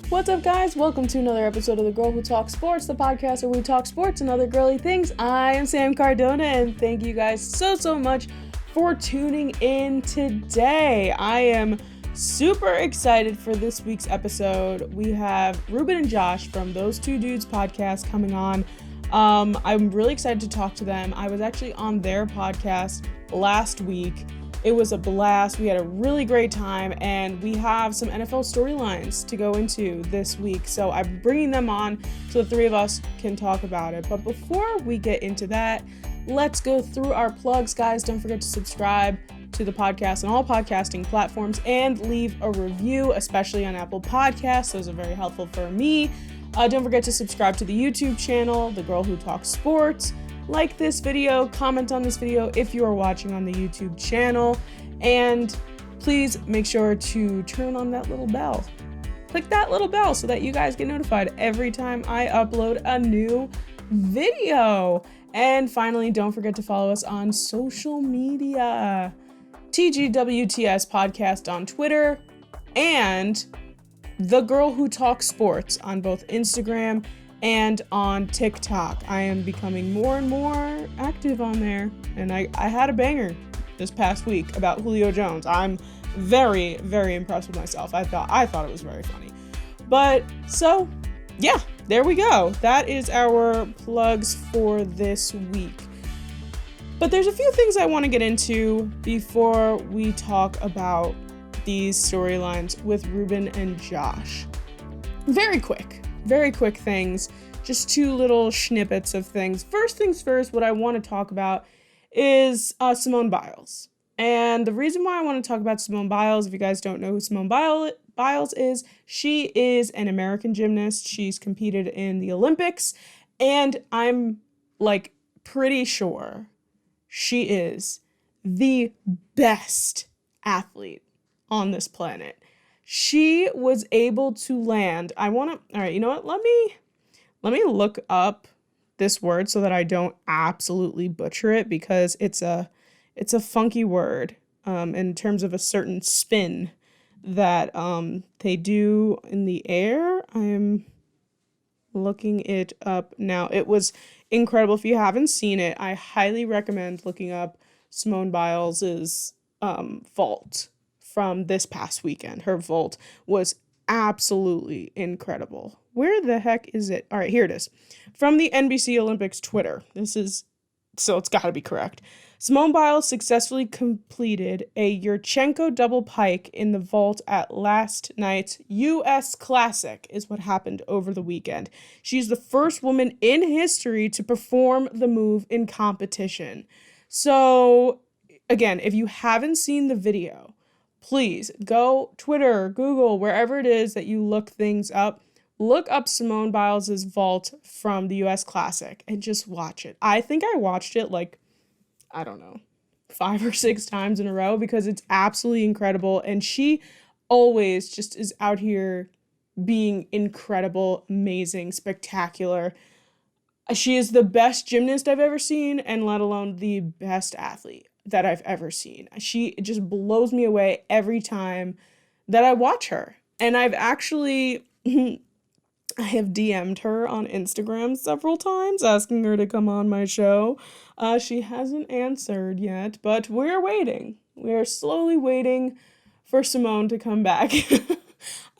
What's up, guys? Welcome to another episode of The Girl Who Talks Sports, the podcast where we talk sports and other girly things. I am Sam Cardona, and thank you guys so much for tuning in today. I am super excited for this week's episode. We have Ruben and Josh from Those2Dudes podcast coming on. I'm really excited to talk to them. I was actually on their podcast last week. It was a blast. We had a really great time, and we have some NFL storylines to go into this week. So I'm bringing them on so the three of us can talk about it. But before we get into that, let's go through our plugs, guys. Don't forget to subscribe to the podcast on all podcasting platforms and leave a review, especially on Apple Podcasts. Those are very helpful for me. Don't forget to subscribe to the YouTube channel, The Girl Who Talks Sports. Like this video, comment on this video if you are watching on the YouTube channel, and please make sure to turn on that little bell. Click that little bell so that you guys get notified every time I upload a new video. And finally, don't forget to follow us on social media. TGWTS Podcast on Twitter and The Girl Who Talks Sports on both Instagram and on TikTok. I am becoming more and more active on there, and I had a banger this past week about Julio Jones. I'm very impressed with myself. I thought it was very funny. But so yeah, there we go. That is our plugs for this week. But there's a few things I want to get into before we talk about these storylines with Ruben and Josh. Very quick things, just two little snippets of things. First things first, what I want to talk about is Simone Biles. And the reason why I want to talk about Simone Biles, if you guys don't know who Simone Biles is, she is an American gymnast. She's competed in the Olympics, and I'm pretty sure she is the best athlete on this planet. She was able to land. All right, you know what? Let me look up this word so that I don't absolutely butcher it, because it's a funky word in terms of a certain spin that they do in the air. I'm looking it up now. It was incredible. If you haven't seen it, I highly recommend looking up Simone Biles's vault from this past weekend. Her vault was absolutely incredible. Where the heck is it? All right, here it is. From the NBC Olympics Twitter. So it's got to be correct. Simone Biles successfully completed a Yurchenko double pike in the vault at last night's U.S. Classic, is what happened over the weekend. She's the first woman in history to perform the move in competition. So, again, if you haven't seen the video, please go Twitter, Google, wherever it is that you look things up. Look up Simone Biles' vault from the U.S. Classic and just watch it. I think I watched it 5 or 6 times in a row, because it's absolutely incredible. And she always just is out here being incredible, amazing, spectacular. She is the best gymnast I've ever seen, and let alone the best athlete that I've ever seen. She just blows me away every time that I watch her. And I've actually, I have DM'd her on Instagram several times asking her to come on my show. She hasn't answered yet, but we're waiting. We're slowly waiting for Simone to come back.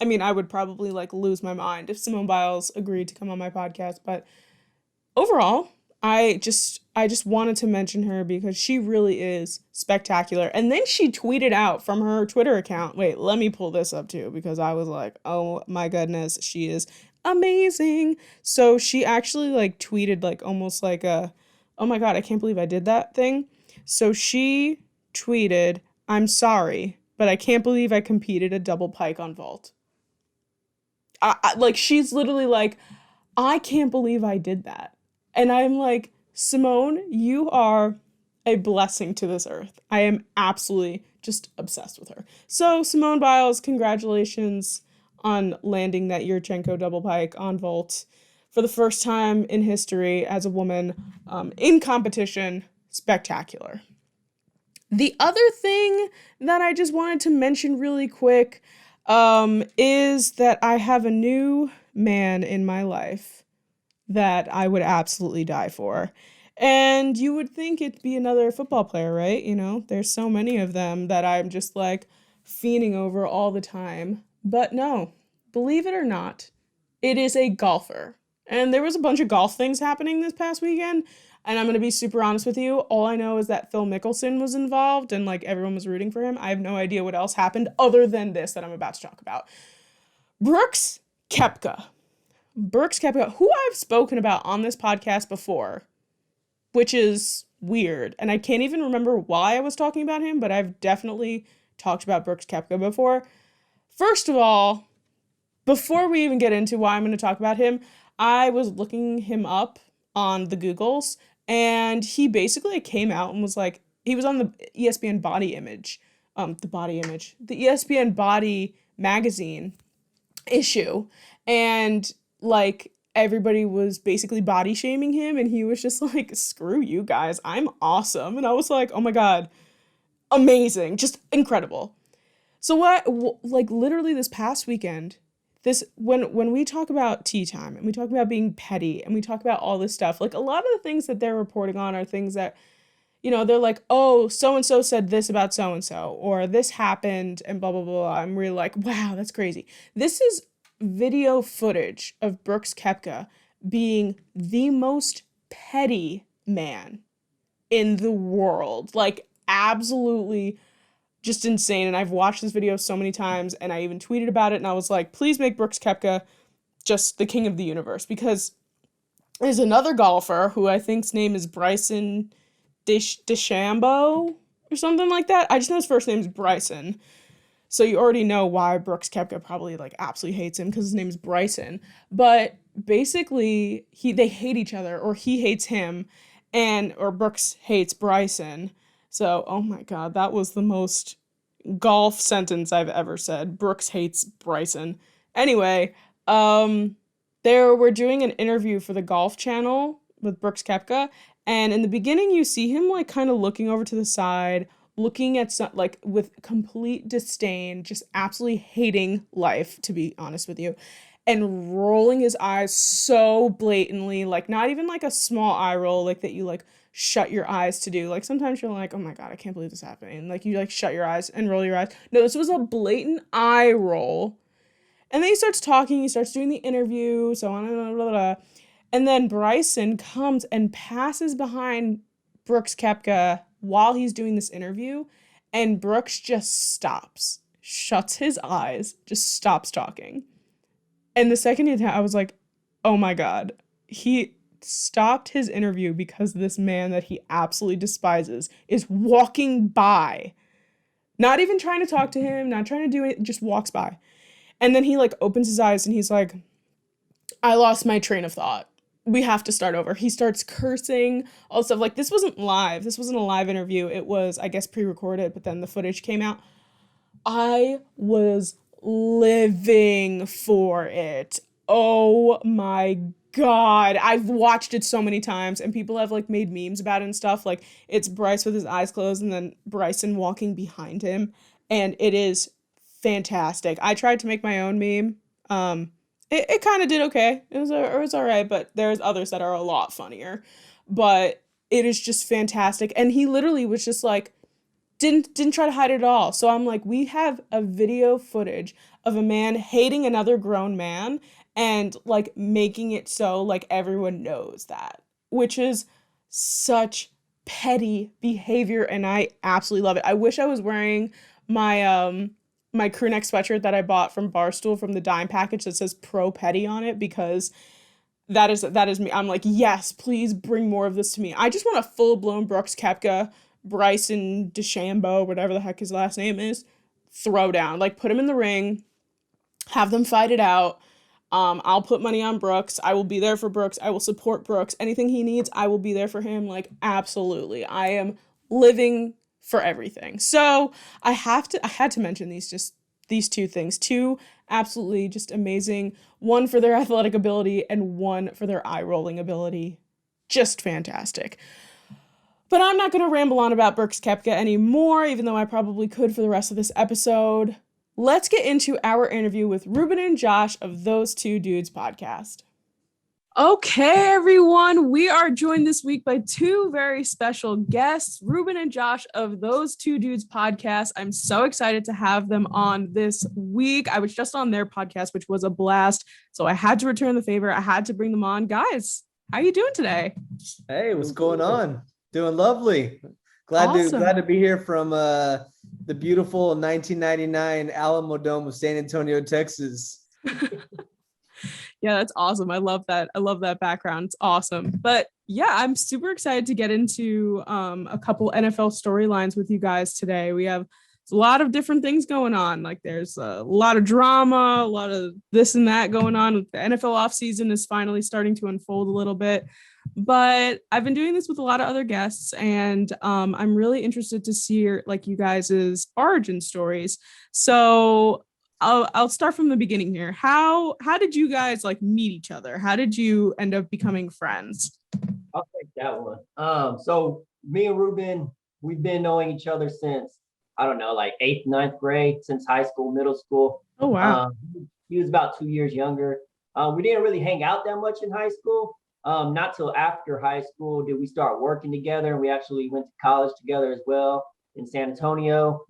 I mean, I would probably lose my mind if Simone Biles agreed to come on my podcast, but overall, I just wanted to mention her because she really is spectacular. And then she tweeted out from her Twitter account. Wait, let me pull this up too, because I was like, oh my goodness, she is amazing. So she actually tweeted almost a, oh my God, I can't believe I did that thing. So she tweeted, "I'm sorry, but I can't believe I competed a double pike on vault." She's literally I can't believe I did that. And I'm like, Simone, you are a blessing to this earth. I am absolutely just obsessed with her. So Simone Biles, congratulations on landing that Yurchenko double pike on vault for the first time in history as a woman in competition. spectacular. The other thing that I just wanted to mention really quick is that I have a new man in my life that I would absolutely die for. And you would think it'd be another football player, right? You know, there's so many of them that I'm just like fiending over all the time. But no, believe it or not, it is a golfer. And there was a bunch of golf things happening this past weekend. And I'm going to be super honest with you. All I know is that Phil Mickelson was involved and like everyone was rooting for him. I have no idea what else happened other than this that I'm about to talk about. Brooks Koepka, who I've spoken about on this podcast before, which is weird. And I can't even remember why I was talking about him, but I've definitely talked about Brooks Koepka before. First of all, before we even get into why I'm going to talk about him, I was looking him up on the Googles, and he basically came out and was like, he was on the ESPN the ESPN Body magazine issue, and like everybody was basically body shaming him, and he was just like, screw you guys, I'm awesome. And I was like, oh my God, amazing, just incredible. So like literally this past weekend, when we talk about tea time and we talk about being petty and we talk about all this stuff, like a lot of the things that they're reporting on are things that, you know, they're like, oh, so-and-so said this about so-and-so, or this happened and blah, blah, blah. I'm really like, wow, that's crazy. This is video footage of Brooks Koepka being the most petty man in the world. Like, absolutely just insane. And I've watched this video so many times, and I even tweeted about it, and I was like, please make Brooks Koepka just the king of the universe, because there's another golfer who I think's name is Bryson DeChambeau or something like that. I just know his first name is Bryson. So you already know why Brooks Koepka probably like absolutely hates him, because his name is Bryson. But basically they hate each other, or he hates him, or Brooks hates Bryson. So, oh my God, that was the most golf sentence I've ever said. Brooks hates Bryson. Anyway, they were doing an interview for the Golf Channel with Brooks Koepka, and in the beginning you see him like kind of looking over to the side, looking at some, like with complete disdain, just absolutely hating life, to be honest with you, and rolling his eyes so blatantly, like not even like a small eye roll like that you like shut your eyes to do. Like sometimes you're like, oh my God, I can't believe this is happening. Like you like shut your eyes and roll your eyes. No, this was a blatant eye roll. And then he starts talking, he starts doing the interview, so on and blah, blah, blah. And then Bryson comes and passes behind Brooks Koepka while he's doing this interview, and Brooks just stops, shuts his eyes, just stops talking. And the second I was like, oh my God, he stopped his interview because this man that he absolutely despises is walking by. Not even trying to talk to him, not trying to do it, just walks by. And then he like opens his eyes and he's like, I lost my train of thought. We have to start over. He starts cursing, all stuff. Like, this wasn't live. This wasn't a live interview. It was, I guess, pre-recorded, but then the footage came out. I was living for it. Oh my God. I've watched it so many times, and people have like made memes about it and stuff. Like, it's Bryce with his eyes closed and then Bryson walking behind him, and it is fantastic. I tried to make my own meme. It kind of did okay. It was all right, but there's others that are a lot funnier. But it is just fantastic. And he literally was just like, didn't try to hide it at all. So I'm like, we have a video footage of a man hating another grown man and like making it so like everyone knows that, which is such petty behavior, and I absolutely love it. I wish I was wearing my my crew neck sweatshirt that I bought from Barstool from the Dime package that says Pro Petty on it, because that is me. I'm like, yes, please bring more of this to me. I just want a full-blown Brooks Koepka, Bryson DeChambeau, whatever the heck his last name is, throw down. Like, put him in the ring, have them fight it out. I'll put money on Brooks. I will be there for Brooks. I will support Brooks. Anything he needs, I will be there for him. Like, absolutely. I am living for everything. So I had to mention these two things. Two absolutely just amazing. One for their athletic ability and one for their eye rolling ability. Just fantastic. But I'm not going to ramble on about Brooks Koepka anymore, even though I probably could for the rest of this episode. Let's get into our interview with Ruben and Josh of Those2Dudes podcast. Okay, everyone, we are joined this week by two very special guests, Ruben and Josh of Those2Dudes podcast. I'm so excited to have them on this week. I was just on their podcast, which was a blast, so I had to return the favor. I had to bring them on. Guys, how are you doing today? Hey, what's going on? Doing lovely. Glad to be here from the beautiful 1999 Alamo Dome of San Antonio, Texas. Yeah, that's awesome. I love that. I love that background. It's awesome. But yeah, I'm super excited to get into a couple NFL storylines with you guys today. We have a lot of different things going on. Like there's a lot of drama, a lot of this and that going on. The NFL offseason is finally starting to unfold a little bit. But I've been doing this with a lot of other guests, and I'm really interested to see like you guys' origin stories. So I'll start from the beginning here. How did you guys like meet each other? How did you end up becoming friends? I'll take that one. So me and Ruben, we've been knowing each other since, I don't know, like 8th, 9th grade, since high school, middle school. Oh, wow. He was about 2 years younger. We didn't really hang out that much in high school. Not till after high school did we start working together. And we actually went to college together as well in San Antonio.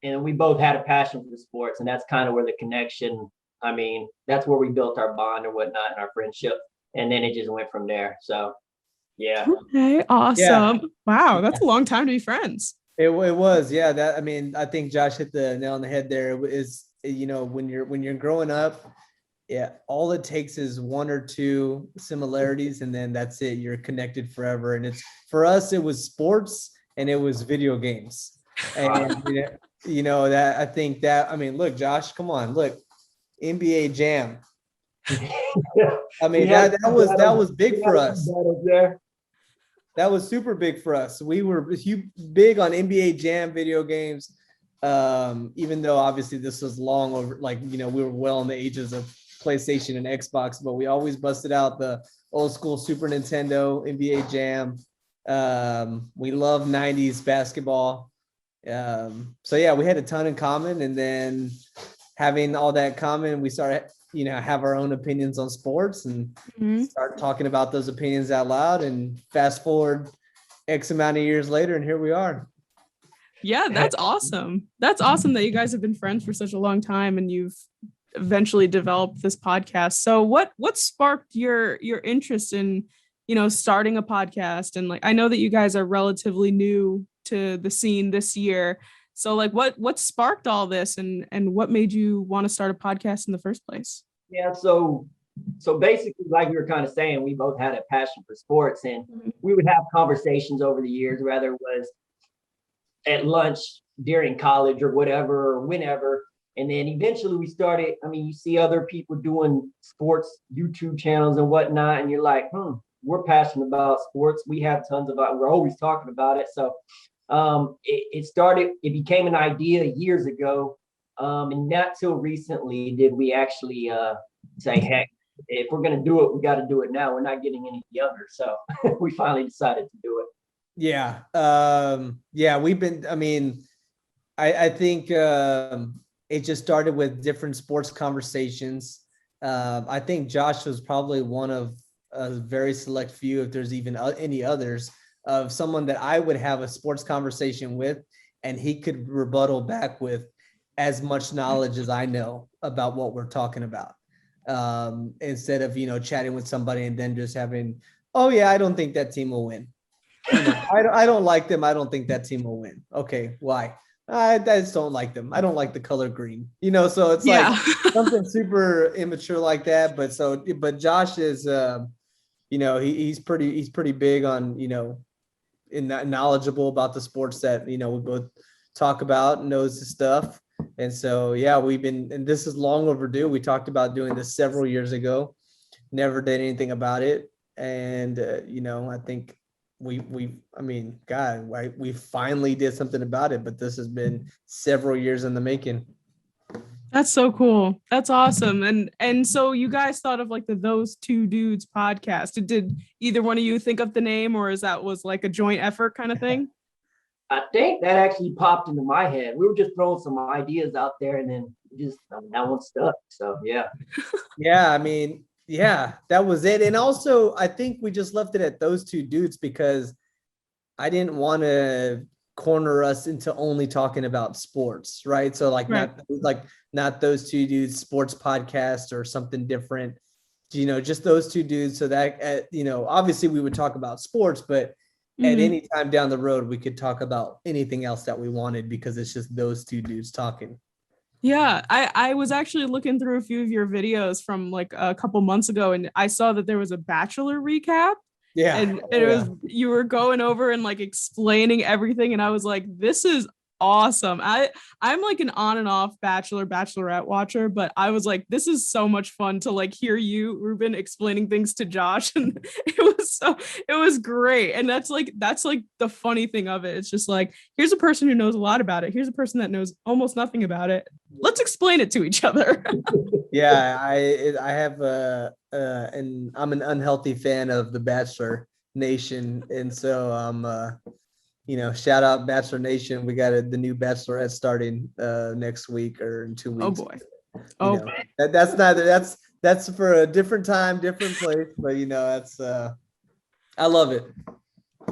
And we both had a passion for the sports, and that's kind of where the connection, I mean, that's where we built our bond or whatnot and our friendship. And then it just went from there. So, yeah. Okay, awesome. Yeah. Wow, that's a long time to be friends. It was, yeah. That, I mean, I think Josh hit the nail on the head there. Is, you know, when you're growing up, yeah, all it takes is one or two similarities, and then that's it. You're connected forever. And it's, for us, it was sports and it was video games. And you know, that I think that, I mean, look, Josh, come on, look, NBA Jam. I mean, that was big for us. That was super big for us. We were big on NBA Jam video games, even though obviously this was long over, like, you know, we were well in the ages of PlayStation and Xbox, but we always busted out the old school Super Nintendo, NBA Jam. We love 90s basketball. So yeah, we had a ton in common, and then having all that common, we started, you know, have our own opinions on sports and start talking about those opinions out loud, and fast forward X amount of years later, and here we are. Yeah, that's awesome. That's awesome that you guys have been friends for such a long time and you've eventually developed this podcast. So what sparked your interest in, you know, starting a podcast? And like, I know that you guys are relatively new to the scene this year. So like what sparked all this, and what made you want to start a podcast in the first place? Yeah, so basically, like we were kind of saying, we both had a passion for sports, and we would have conversations over the years, whether it was at lunch during college or whatever, or whenever. And then eventually we started, I mean, you see other people doing sports YouTube channels and whatnot, and you're like, we're passionate about sports. We have tons of it. We're always talking about it. So it became an idea years ago. And not till recently did we actually say, heck, if we're going to do it, we got to do it now. We're not getting any younger. So we finally decided to do it. Yeah. We've been, I mean, I think it just started with different sports conversations. I think Josh was probably one of a very select few, if there's even any others, of someone that I would have a sports conversation with, and he could rebuttal back with as much knowledge as I know about what we're talking about. Instead of, you know, chatting with somebody and then just having, oh yeah, I don't think that team will win. You know, I don't like them. I don't think that team will win. Okay, why? I just don't like them. I don't like the color green. You know, so it's like something super immature like that. But Josh is, you know, he's pretty big on, you know, knowledgeable about the sports that, you know, we both talk about, knows the stuff. And so, yeah, and this is long overdue. We talked about doing this several years ago, never did anything about it. And, you know, I think we finally did something about it, but this has been several years in the making. That's so cool. That's awesome. And so you guys thought of like the Those Two Dudes podcast. Did either one of you think of the name, or is that was like a joint effort kind of thing? I think that actually popped into my head. We were just throwing some ideas out there, and then just that one stuck. So yeah. Yeah, I mean, yeah, that was it. And also, I think we just left it at Those Two Dudes because I didn't want to corner us into only talking about sports, right? So like Right. not Those Two Dudes sports podcast or something different, just Those Two Dudes. So that obviously we would talk about sports, but at any time down the road we could talk about anything else that we wanted because it's just those two dudes talking. Yeah, I was actually looking through a few of your videos from like a couple months ago, and I saw that there was a Bachelor recap. Yeah. And it was, you were going over and like explaining everything, and I was like, this is awesome. I'm like an on and off Bachelorette watcher, but I was like, this is so much fun to like hear you, Ruben, explaining things to Josh, and it was great. And that's like the funny thing of it. It's just like, here's a person who knows a lot about it, here's a person that knows almost nothing about it. Let's explain it to each other. Yeah, I have and I'm an unhealthy fan of the Bachelor Nation, and so shout out Bachelor Nation. We got the new Bachelorette starting next week or in 2 weeks. Oh boy. That's for a different time, different place, but that's I love it.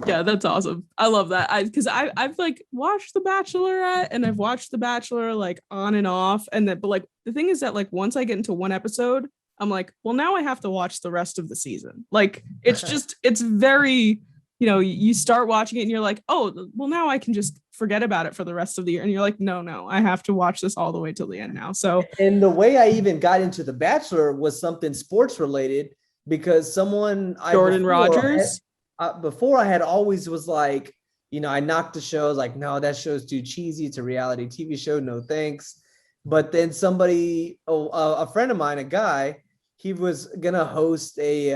Yeah, that's awesome. I love that. Because I've like watched The Bachelorette and I've watched The Bachelor like on and off, and but like the thing is that like once I get into one episode, I'm like, well, now I have to watch the rest of the season. Like it's very, you start watching it and you're like, oh, well, now I can just forget about it for the rest of the year, and you're like, no, I have to watch this all the way till the end now. So, and the way I even got into The Bachelor was something sports related, because Jordan Rodgers. Before I had always was like, I knocked the shows like, no, that show's too cheesy. It's a reality TV show. No, thanks. But then a friend of mine, a guy, he was going to host a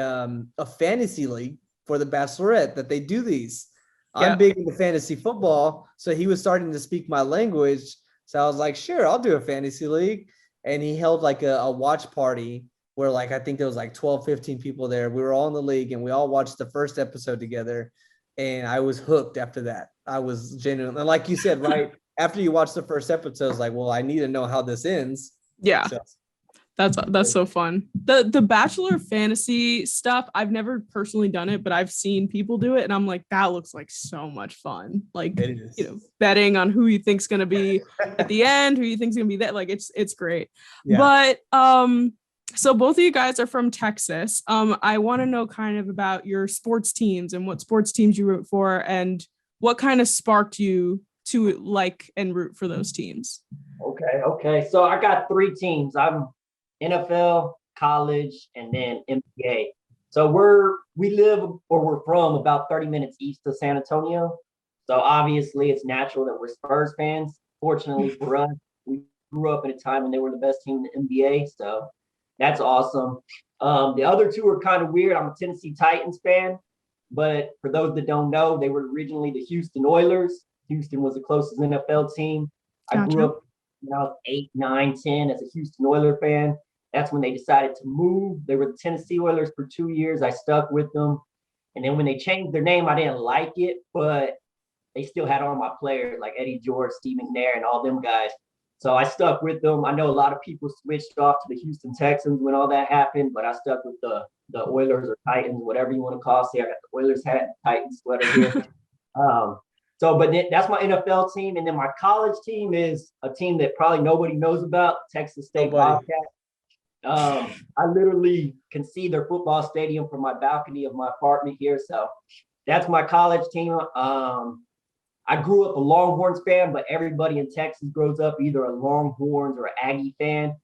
fantasy league for the Bachelorette that they do these. Yeah. I'm big into fantasy football. So he was starting to speak my language. So I was like, sure, I'll do a fantasy league. And he held like a watch party where like I think there was like 12, 15 people there. We were all in the league and we all watched the first episode together. And I was hooked after that. I was genuinely, like you said, right after you watch the first episode, I was like, well, I need to know how this ends. Yeah. So. That's so fun. The Bachelor fantasy stuff, I've never personally done it, but I've seen people do it, and I'm like, that looks like so much fun. Like, betting on who you think's gonna be at the end, who you think's gonna be that. Like, it's great. Yeah. But so both of you guys are from Texas. I want to know kind of about your sports teams and what sports teams you root for, and what kind of sparked you to like and root for those teams. Okay. So I got 3 teams. I'm NFL, college, and then NBA. So we live or we're from about 30 minutes east of San Antonio. So obviously it's natural that we're Spurs fans. Fortunately for us, we grew up in a time when they were the best team in the NBA. So that's awesome. The other 2 are kind of weird. I'm a Tennessee Titans fan, but for those that don't know, they were originally the Houston Oilers. Houston was the closest NFL team. Gotcha. I grew up when I was 8, 9, 10 as a Houston Oilers fan. That's when they decided to move. They were the Tennessee Oilers for 2 years. I stuck with them. And then when they changed their name, I didn't like it, but they still had all my players like Eddie George, Steve McNair, and all them guys. So I stuck with them. I know a lot of people switched off to the Houston Texans when all that happened, but I stuck with the Oilers or Titans, whatever you want to call it. See, I got the Oilers hat and Titans sweater here. But that's my NFL team. And then my college team is a team that probably nobody knows about, Texas State Bobcats. I literally can see their football stadium from my balcony of my apartment here. So that's my college team. I grew up a Longhorns fan, but everybody in Texas grows up either a Longhorns or an Aggie fan.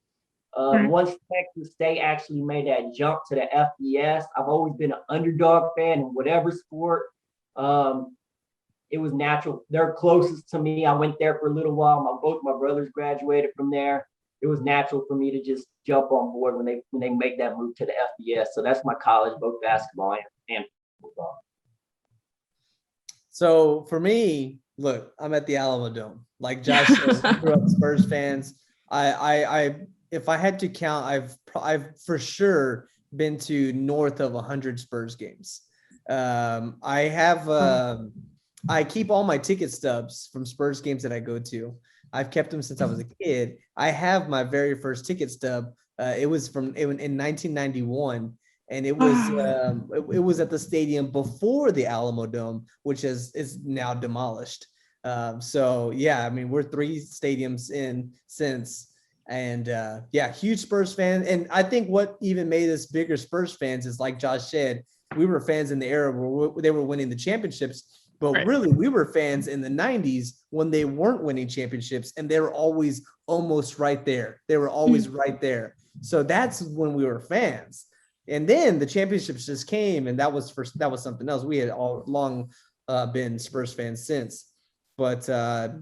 Once Texas State actually made that jump to the FBS, I've always been an underdog fan in whatever sport. It was natural. They're closest to me. I went there for a little while. Both my brothers graduated from there. It was natural for me to just jump on board when they make that move to the FBS. So that's my college, both basketball and football. So for me, look, I'm at the Alamo Dome. Like Josh said, we grew up Spurs fans. I if I had to count, I've for sure been to north of 100 Spurs games. I have I keep all my ticket stubs from Spurs games that I go to. I've kept them since I was a kid. I have my very first ticket stub. It was in 1991, and it was at the stadium before the Alamo Dome, which is now demolished. So yeah, I mean, we're 3 stadiums in since, and yeah, huge Spurs fan. And I think what even made us bigger Spurs fans is, like Josh said, we were fans in the era where they were winning the championships, but really we were fans in the 90s when they weren't winning championships, and they were always almost right there. They were always right there. So that's when we were fans. And then the championships just came, and that was something else. We had all long been Spurs fans since. But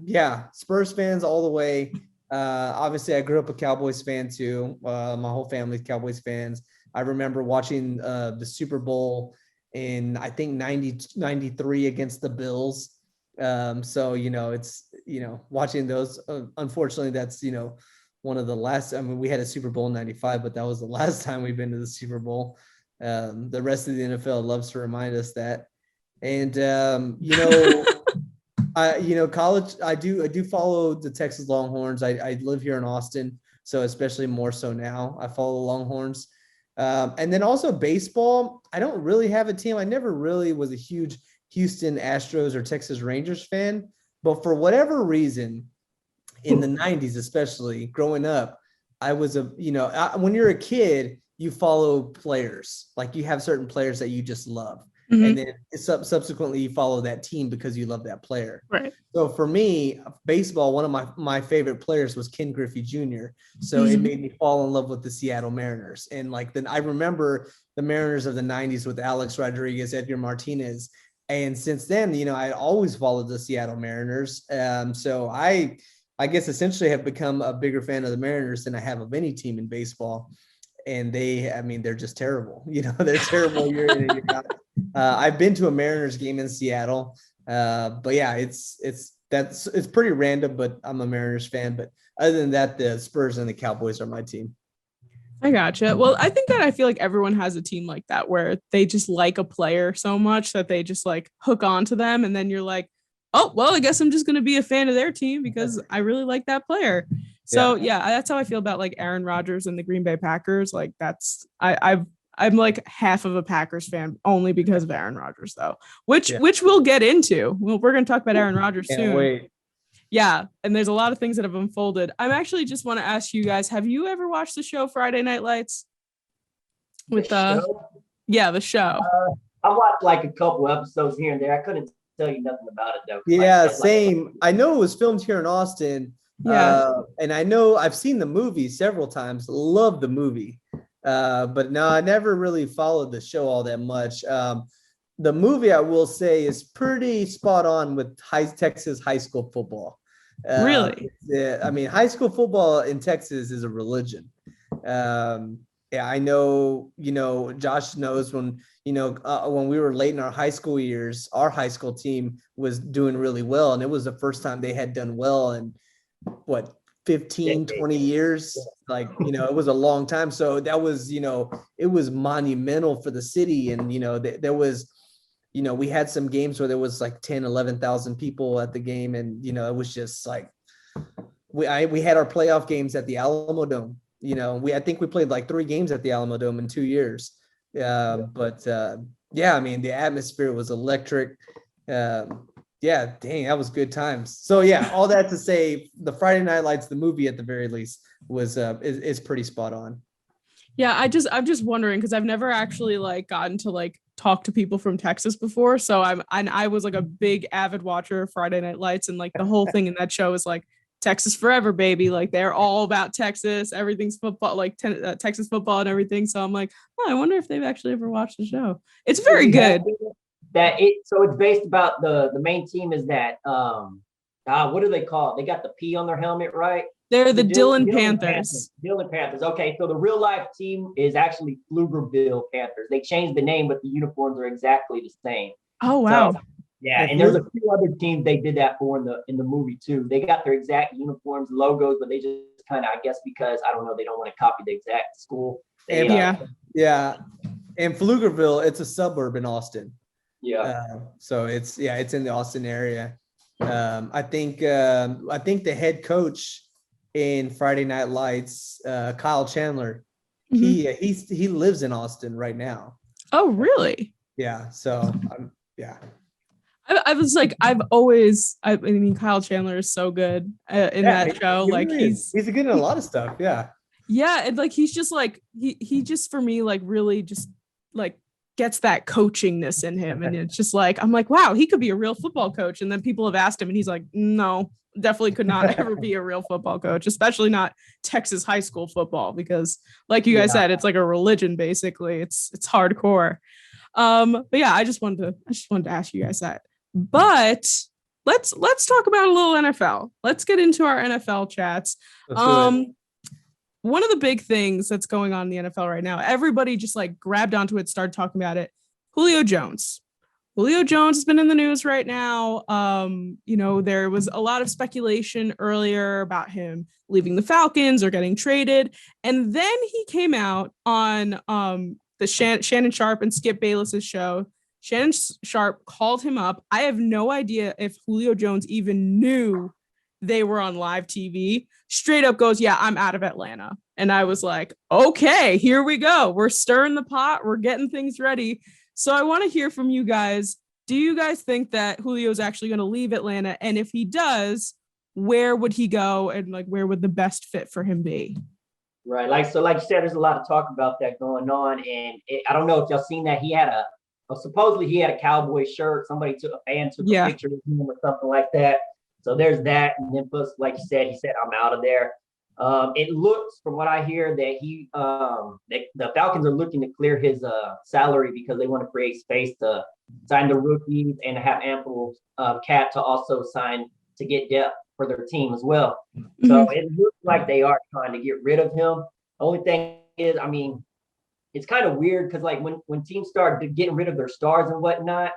yeah, Spurs fans all the way. Obviously, I grew up a Cowboys fan too. My whole family's Cowboys fans. I remember watching the Super Bowl in, I think, 93 against the Bills. So, it's, watching those. Unfortunately, that's, one of the last. I mean, we had a Super Bowl in 95, but that was the last time we've been to the Super Bowl. The rest of the NFL loves to remind us that. And, college, I do follow the Texas Longhorns. I live here in Austin, so especially more so now, I follow the Longhorns. And then also baseball, I don't really have a team. I never really was a huge Houston Astros or Texas Rangers fan, but for whatever reason, in the 90s, especially growing up, I was when you're a kid, you follow players, like you have certain players that you just love. Mm-hmm. And then subsequently you follow that team because you love that player. Right. So for me, baseball, one of my favorite players was Ken Griffey Jr. So it made me fall in love with the Seattle Mariners. And then I remember the Mariners of the 90s with Alex Rodriguez, Edgar Martinez. And since then, I always followed the Seattle Mariners. So I guess essentially have become a bigger fan of the Mariners than I have of any team in baseball. And they're just terrible. They're terrible year in and year out. I've been to a Mariners game in Seattle, but yeah, it's pretty random, but I'm a Mariners fan. But other than that, the Spurs and the Cowboys are my team. I gotcha. Well, I think that I feel like everyone has a team like that where they just like a player so much that they just like hook onto them. And then you're like, oh, well, I guess I'm just going to be a fan of their team because I really like that player. So yeah, that's how I feel about like Aaron Rodgers and the Green Bay Packers. Like I'm like half of a Packers fan only because of Aaron Rodgers, though, which we'll get into. We're going to talk about Aaron Rodgers soon. Wait. Yeah, and there's a lot of things that have unfolded. I'm actually just want to ask you guys: have you ever watched the show Friday Night Lights? With the show. I watched like a couple episodes here and there. I couldn't tell you nothing about it though. Yeah, same. I know it was filmed here in Austin. Yeah, and I know I've seen the movie several times. Love the movie. But no, I never really followed the show all that much. The movie, I will say, is pretty spot on with Texas high school football. Really? I mean, high school football in Texas is a religion. I know, Josh knows when we were late in our high school years, our high school team was doing really well. And it was the first time they had done well in 15, 20 years. Like, it was a long time. So that was, it was monumental for the city. And, there was, we had some games where there was like 10, 11,000 people at the game. And, it was just like, we had our playoff games at the Alamo Dome. I think we played like 3 games at the Alamo Dome in 2 years. But I mean, the atmosphere was electric. Yeah, dang, that was good times. So yeah, all that to say, the Friday Night Lights, the movie at the very least, was is pretty spot on. Yeah, I'm just wondering because I've never actually like gotten to like talk to people from Texas before. So I was like a big avid watcher of Friday Night Lights, and like the whole thing in that show is like Texas forever, baby. Like they're all about Texas. Everything's football, like Texas football and everything. So I'm like, I wonder if they've actually ever watched the show. It's very good. So it's based about the main team is that what do they call it? They got the P on their helmet, right? They're the Dillon Panthers. Dillon Panthers. Okay, so the real life team is actually Pflugerville Panthers. They changed the name, but the uniforms are exactly the same. Oh wow. So, yeah, and there's a few other teams they did that for in the movie too. They got their exact uniforms, logos, but they just kind of, I guess, because I don't know, they don't want to copy the exact school. And, yeah. And Pflugerville, it's a suburb in Austin. Yeah. So it's in the Austin area. I think the head coach in Friday Night Lights, Kyle Chandler, he lives in Austin right now. Oh, really? Yeah. So I was like, I mean, Kyle Chandler is so good in that show. Like he's good in a lot of stuff. Yeah. Yeah. And like, he's just like, he just, for me, like really just like gets that coachingness in him. And it's just like, I'm like, wow, he could be a real football coach. And then people have asked him and he's like, no, definitely could not ever be a real football coach, especially not Texas high school football, because like you guys said, it's like a religion, basically. It's hardcore. But yeah, I just wanted to ask you guys that. But let's talk about a little NFL. Let's get into our NFL chats. One of the big things that's going on in the NFL right now, everybody just like grabbed onto it, started talking about it. Julio Jones. Julio Jones has been in the news right now. There was a lot of speculation earlier about him leaving the Falcons or getting traded. And then he came out on the Shannon Sharp and Skip Bayless's show. Shannon Sharp called him up. I have no idea if Julio Jones even knew they were on live TV. Straight up goes, yeah, I'm out of Atlanta. And I was like, okay, here we go. We're stirring the pot. We're getting things ready. So I want to hear from you guys. Do you guys think that Julio's actually going to leave Atlanta? And if he does, where would he go? And like, where would the best fit for him be? Right. Like you said, there's a lot of talk about that going on. And I don't know if y'all seen that. He had supposedly he had a Cowboy shirt. A fan took a picture of him or something like that. So there's that. And then plus, like you said, he said, I'm out of there. It looks, from what I hear, that the Falcons are looking to clear his salary because they want to create space to sign the rookies and have ample cap to also sign to get depth for their team as well. Mm-hmm. So it looks like they are trying to get rid of him. The only thing is, I mean, it's kind of weird because like when teams start getting rid of their stars and whatnot,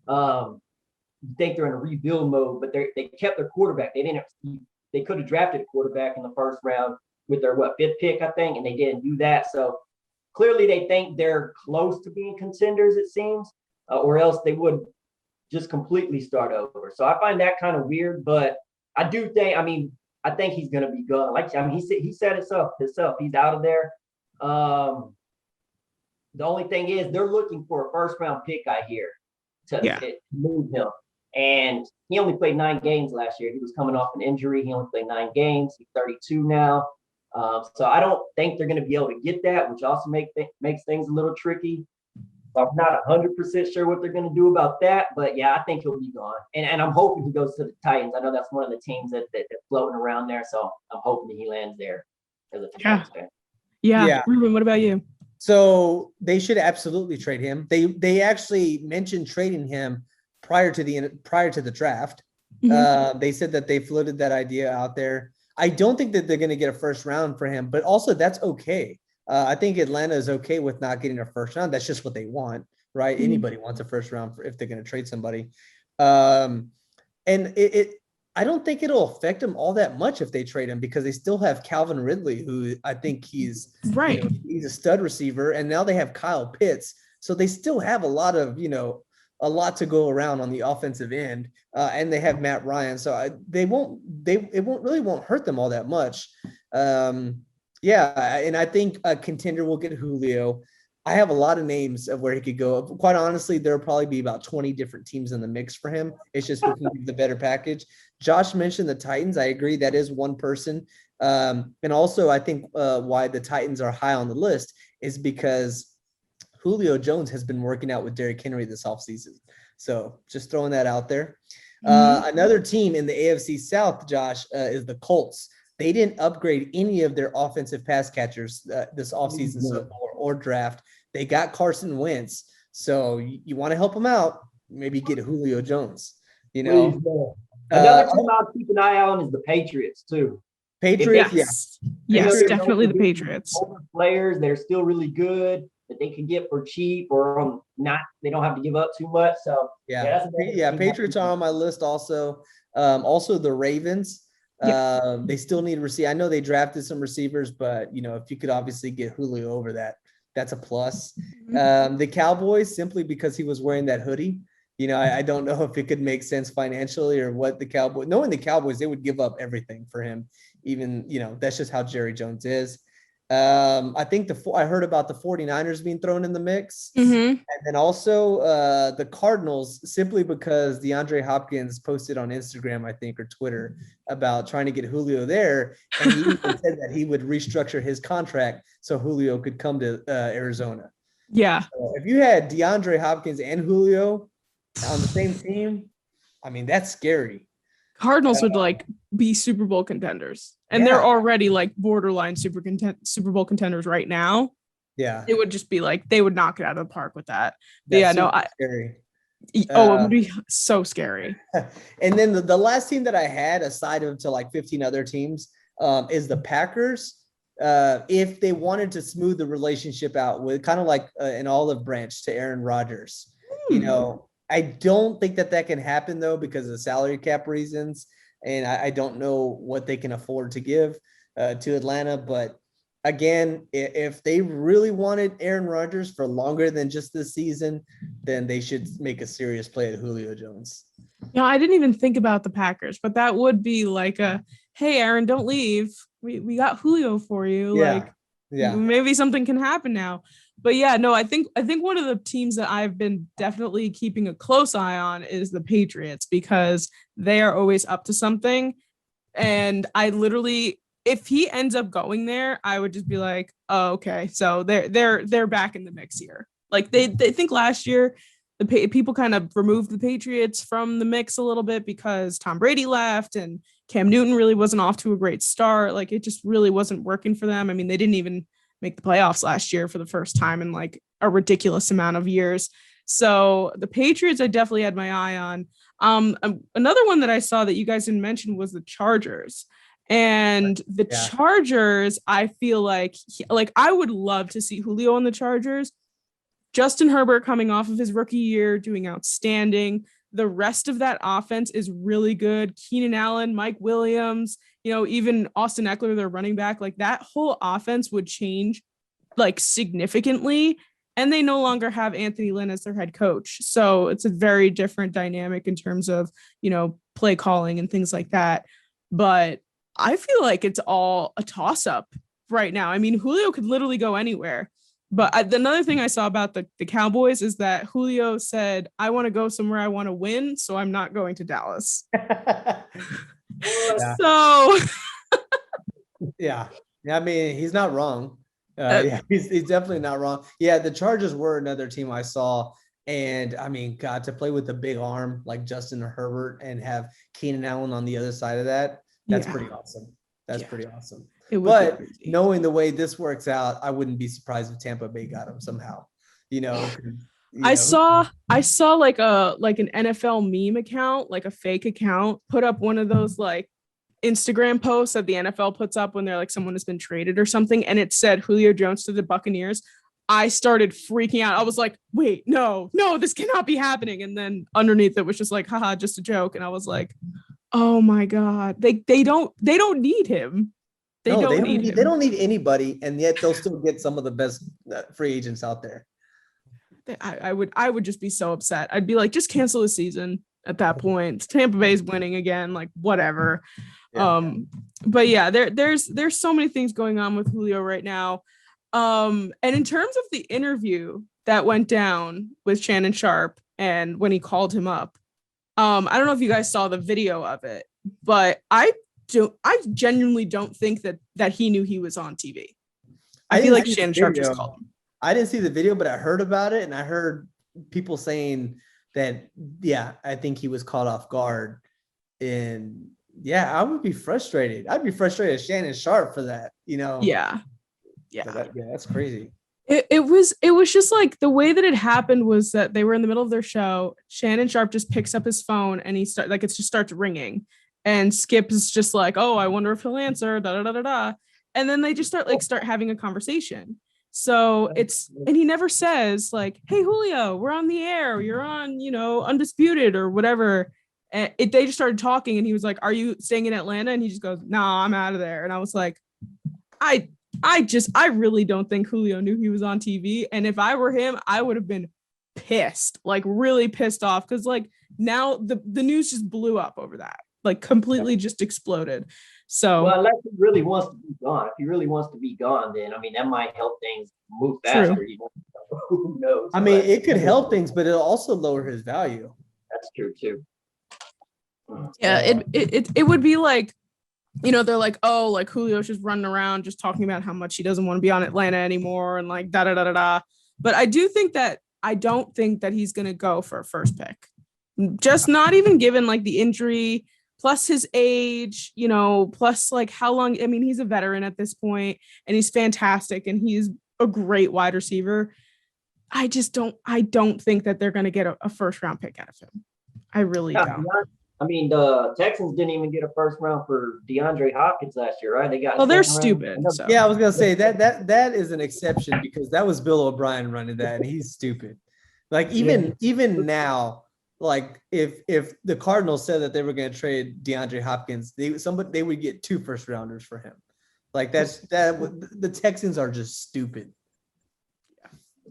you think they're in a rebuild mode, but they kept their quarterback. They could have drafted a quarterback in the first round with their fifth pick, I think, and they didn't do that. So clearly they think they're close to being contenders, it seems, or else they would just completely start over. So I find that kind of weird, but I think he's going to be gone. He said it himself. He's out of there. The only thing is they're looking for a first round pick, I hear, to move him. And he only played 9 games last year. He was coming off an injury. He only played 9 games. He's 32 now. So I don't think they're going to be able to get that, which also makes things a little tricky. I'm not 100% sure what they're going to do about that. But, yeah, I think he'll be gone. And I'm hoping he goes to the Titans. I know that's one of the teams that's floating around there. So I'm hoping that he lands there as a Titans fan. Yeah. Ruben, what about you? So they should absolutely trade him. They actually mentioned trading him prior to the draft. Mm-hmm. They said that they floated that idea out there. I don't think that they're going to get a first round for him, but also that's okay. I think Atlanta is okay with not getting a first round. That's just what they want, right? Mm-hmm. Anybody wants a first round if they're going to trade somebody. And I don't think it'll affect them all that much if they trade him because they still have Calvin Ridley, who I think he's right. He's a stud receiver, and now they have Kyle Pitts, so they still have a lot to go around on the offensive end, and they have Matt Ryan, so it won't hurt them all that much. And I think a contender will get Julio. I have a lot of names of where he could go. Quite honestly, there'll probably be about 20 different teams in the mix for him. It's just who can give the better package. Josh mentioned the Titans. I agree. That is one person. And also I think why the Titans are high on the list is because Julio Jones has been working out with Derrick Henry this offseason. So just throwing that out there. Another team in the AFC South, Josh, is the Colts. They didn't upgrade any of their offensive pass catchers this offseason or draft. They got Carson Wentz. So you want to help them out, maybe get Julio Jones. Another team I'll keep an eye on is the Patriots, too. Patriots? Yes, definitely the Patriots. Players, they're still really good that they can get for cheap or they don't have to give up too much. So Patriots are on my list also. Also the Ravens. They still need receive. I know they drafted some receivers, but if you could obviously get Julio over that, that's a plus. The Cowboys, simply because he was wearing that hoodie. I don't know if it could make sense financially or what knowing the Cowboys, they would give up everything for him. Even, that's just how Jerry Jones is. I think I heard about the 49ers being thrown in the mix. And then also the Cardinals, simply because DeAndre Hopkins posted on Instagram, I think, or Twitter about trying to get Julio there. And he even said that he would restructure his contract so Julio could come to Arizona. Yeah. So if you had DeAndre Hopkins and Julio on the same team, I mean, that's scary. Cardinals would be Super Bowl contenders, and they're already borderline Super Bowl contenders right now. Yeah, it would just be they would knock it out of the park with that. Scary. It would be so scary. And then the last team that I had, aside of 15 other teams, is the Packers. If they wanted to smooth the relationship out with kind of like an olive branch to Aaron Rodgers, I don't think that can happen, though, because of salary cap reasons. And I don't know what they can afford to give to Atlanta. But again, if they really wanted Aaron Rodgers for longer than just this season, then they should make a serious play at Julio Jones. I didn't even think about the Packers, but that would be hey, Aaron, don't leave. We got Julio for you. Yeah. Maybe something can happen now. But I think one of the teams that I've been definitely keeping a close eye on is the Patriots, because they are always up to something. And I literally, if he ends up going there, I would just be like, oh, okay. So they're back in the mix here. They think last year people kind of removed the Patriots from the mix a little bit because Tom Brady left and Cam Newton really wasn't off to a great start. It just really wasn't working for them. I mean, they didn't even make the playoffs last year for the first time in a ridiculous amount of years. So the Patriots, I definitely had my eye on. Another one that I saw that you guys didn't mention was the Chargers. And the Chargers, I feel like I would love to see Julio on the Chargers. Justin Herbert coming off of his rookie year, doing outstanding. The rest of that offense is really good. Keenan Allen, Mike Williams, even Austin Eckler, their running back, that whole offense would change significantly. And they no longer have Anthony Lynn as their head coach. So it's a very different dynamic in terms of, play calling and things like that. But I feel like it's all a toss up right now. I mean, Julio could literally go anywhere. But another thing I saw about the Cowboys is that Julio said, I want to go somewhere I want to win, so I'm not going to Dallas. So yeah, I mean, he's not wrong. He's definitely not wrong. Yeah, the Chargers were another team I saw. And I mean, God, to play with a big arm like Justin Herbert and have Keenan Allen on the other side of that's pretty awesome. That's pretty awesome. But knowing the way this works out, I wouldn't be surprised if Tampa Bay got him somehow. I saw an NFL meme account, a fake account, put up one of those Instagram posts that the NFL puts up when they're someone has been traded or something, and it said Julio Jones to the Buccaneers. I started freaking out. I was like, wait, no, this cannot be happening. And then underneath it was just haha, just a joke. And I was like, oh my God, they don't need him. They don't need anybody, and yet they'll still get some of the best free agents out there. I would just be so upset. I'd be like, just cancel the season at that point. Tampa Bay's winning again, whatever. Yeah. But yeah, there's so many things going on with Julio right now. And in terms of the interview that went down with Shannon Sharpe and when he called him up, I don't know if you guys saw the video of it, but I genuinely don't think that he knew he was on TV. I feel like Shannon Sharpe just called him. I didn't see the video, but I heard about it, and I heard people saying that, I think he was caught off guard. And I would be frustrated. I'd be frustrated as Shannon Sharpe for that, Yeah. That's crazy. It was just the way that it happened was that they were in the middle of their show. Shannon Sharpe just picks up his phone and he it just starts ringing. And Skip is just oh, I wonder if he'll answer, da da da da da. And then they just start having a conversation. So and he never says hey, Julio, we're on the air. You're on, Undisputed or whatever. And they just started talking, and he was like, "Are you staying in Atlanta?" And he just goes, "Nah, I'm out of there." And I was like, I really don't think Julio knew he was on TV. And if I were him, I would have been pissed, like really pissed off, because like now the news just blew up over that, like completely just exploded. So well, unless he really wants to be gone. If he really wants to be gone, then I mean that might help things move faster. True. You know? Who knows? I mean, it could help things, but it'll also lower his value. That's true too. Yeah, it would be like, you know, they're like, oh, like Julio's just running around just talking about how much he doesn't want to be on Atlanta anymore and like da da da da da. But I don't think that he's gonna go for a first pick. Just not even given like the injury, plus his age, you know, plus like how long. I mean, he's a veteran at this point, and he's fantastic, and he's a great wide receiver. I don't think that they're gonna get a first round pick out of him. I really don't. I mean, the Texans didn't even get a first round for DeAndre Hopkins last year, right? They got. Well, they're stupid. So. Yeah, I was gonna say that is an exception because that was Bill O'Brien running that, and he's stupid. Like even now, like if the Cardinals said that they were gonna trade DeAndre Hopkins, they would get 2 first rounders for him. Like the Texans are just stupid.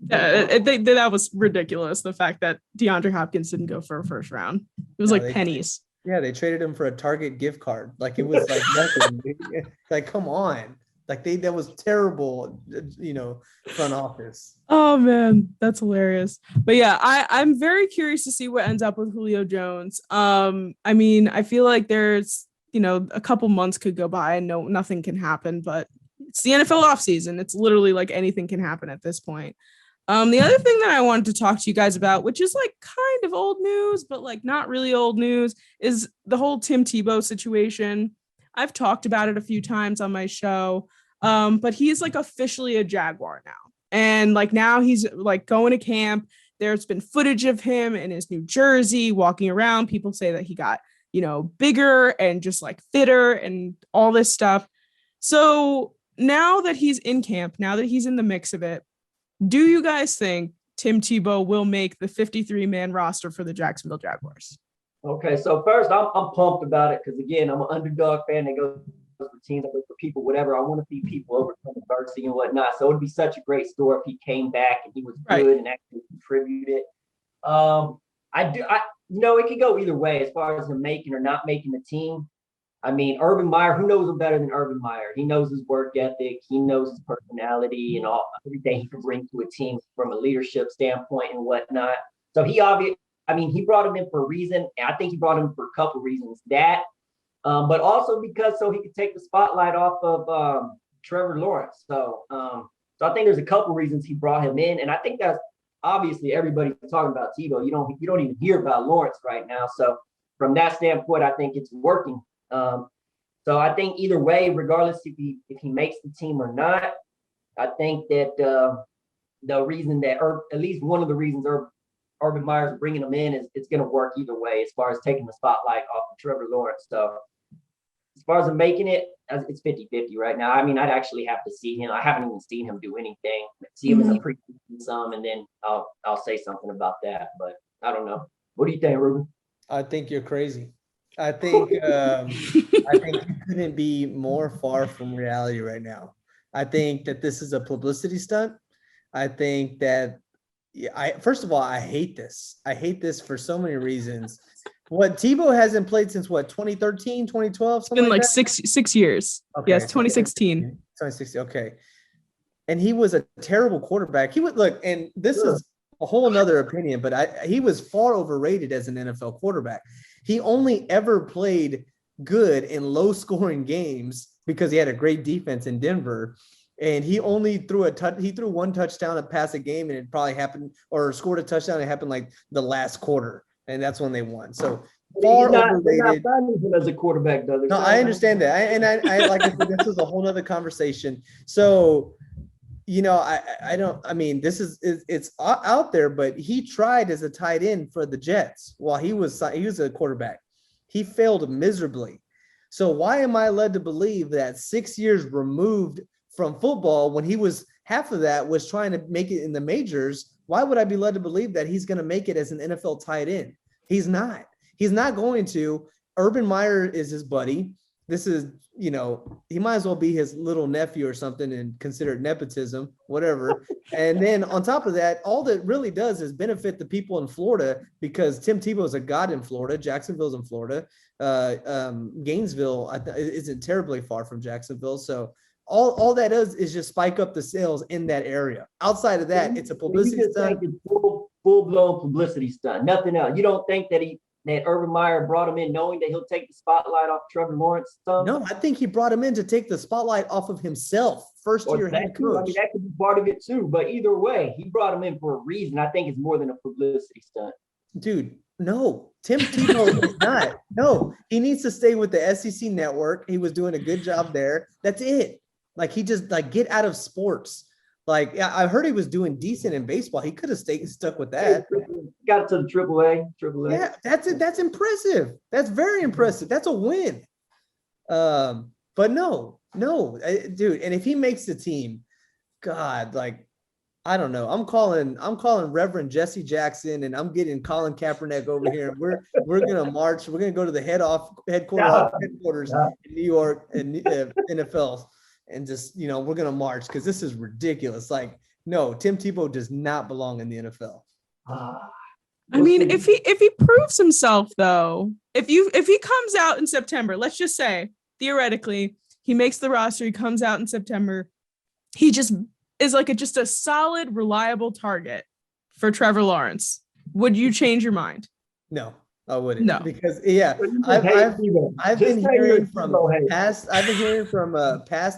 That was ridiculous. The fact that DeAndre Hopkins didn't go for a first round. It was pennies. Yeah, they traded him for a Target gift card. Like it was like nothing. Like, come on. Like that was terrible, you know, front office. Oh man, that's hilarious. But yeah, I'm very curious to see what ends up with Julio Jones. I mean, I feel like there's, you know, a couple months could go by and nothing can happen, but it's the NFL offseason. It's literally like anything can happen at this point. The other thing that I wanted to talk to you guys about, which is like kind of old news, but like not really old news, is the whole Tim Tebow situation. I've talked about it a few times on my show, but he's like officially a Jaguar now. And like now he's like going to camp. There's been footage of him in his New Jersey walking around. People say that he got, you know, bigger and just like fitter and all this stuff. So now that he's in camp, now that he's in the mix of it, do you guys think Tim Tebow will make the 53-man roster for the Jacksonville Jaguars? Okay, so first, I'm pumped about it because, again, I'm an underdog fan that goes for teams, that goes for people, whatever. I want to see people overcome adversity and whatnot. So it would be such a great story if he came back and he was good and actually contributed. It could go either way as far as him making or not making the team. I mean, Urban Meyer, who knows him better than Urban Meyer? He knows his work ethic. He knows his personality and everything he can bring to a team from a leadership standpoint and whatnot. So he brought him in for a reason. And I think he brought him for a couple reasons. That, but also because so he could take the spotlight off of Trevor Lawrence. So I think there's a couple reasons he brought him in. And I think that's obviously everybody's talking about Tebow. You don't even hear about Lawrence right now. So from that standpoint, I think it's working. So I think either way, regardless if he makes the team or not, I think that the reason that, or at least one of the reasons Urban Meyer's bringing him in is it's going to work either way as far as taking the spotlight off of Trevor Lawrence. So as far as him making it, it's 50-50 right now. I mean, I'd actually have to see him. I haven't even seen him do anything. See him as a preseason some, and then I'll say something about that. But I don't know. What do you think, Ruben? I think you're crazy. I think you couldn't be more far from reality right now. I think that this is a publicity stunt. I think that first of all, I hate this. I hate this for so many reasons. What Tebow hasn't played since 2013, 2012? It's been like 6 years. Okay. Yes, 2016. 2016. Okay. And he was a terrible quarterback. He would look, and this is a whole nother opinion, but he was far overrated as an NFL quarterback. He only ever played good in low-scoring games because he had a great defense in Denver, and he only threw one touchdown to pass a game, and it probably happened, or scored a touchdown. And it happened like the last quarter, and that's when they won. So far overrated. As a quarterback, though. No, I understand that, I like I said, this is a whole other conversation. So. You know, it's out there, but he tried as a tight end for the Jets while he was a quarterback. He failed miserably. So why am I led to believe that 6 years removed from football, when he was half of that was trying to make it in the majors, why would I be led to believe that he's going to make it as an NFL tight end? He's not. He's not going to. Urban Meyer is his buddy. This is, he might as well be his little nephew or something and consider it nepotism, whatever. And then on top of that, all that really does is benefit the people in Florida because Tim Tebow is a god in Florida. Jacksonville's in Florida. Gainesville isn't terribly far from Jacksonville. So all that does is just spike up the sales in that area. Outside of that, it's a publicity stunt. Full-blown publicity stunt, nothing else. You don't think that Urban Meyer brought him in knowing that he'll take the spotlight off Trevor Lawrence? No, I think he brought him in to take the spotlight off of himself. First-year head coach. I mean, that could be part of it too. But either way, he brought him in for a reason. I think it's more than a publicity stunt. Dude, no. Tim Tebow is not. No, he needs to stay with the SEC network. He was doing a good job there. That's it. Like, he just, get out of sports. Like, I heard he was doing decent in baseball. He could have stuck with that. Got it to the AAA. Yeah, that's it. That's impressive. That's very impressive. That's a win. But no, dude. And if he makes the team, God, I don't know. I'm calling Reverend Jesse Jackson, and I'm getting Colin Kaepernick over here. We're gonna march. We're gonna go to the headquarters in New York and NFL. And just, we're going to march because this is ridiculous. No, Tim Tebow does not belong in the NFL. I mean, if he proves himself, though, if he comes out in September, let's just say, theoretically, he makes the roster, he comes out in September, he just is just a solid, reliable target for Trevor Lawrence. Would you change your mind? No. I wouldn't. No, because I've been hearing from past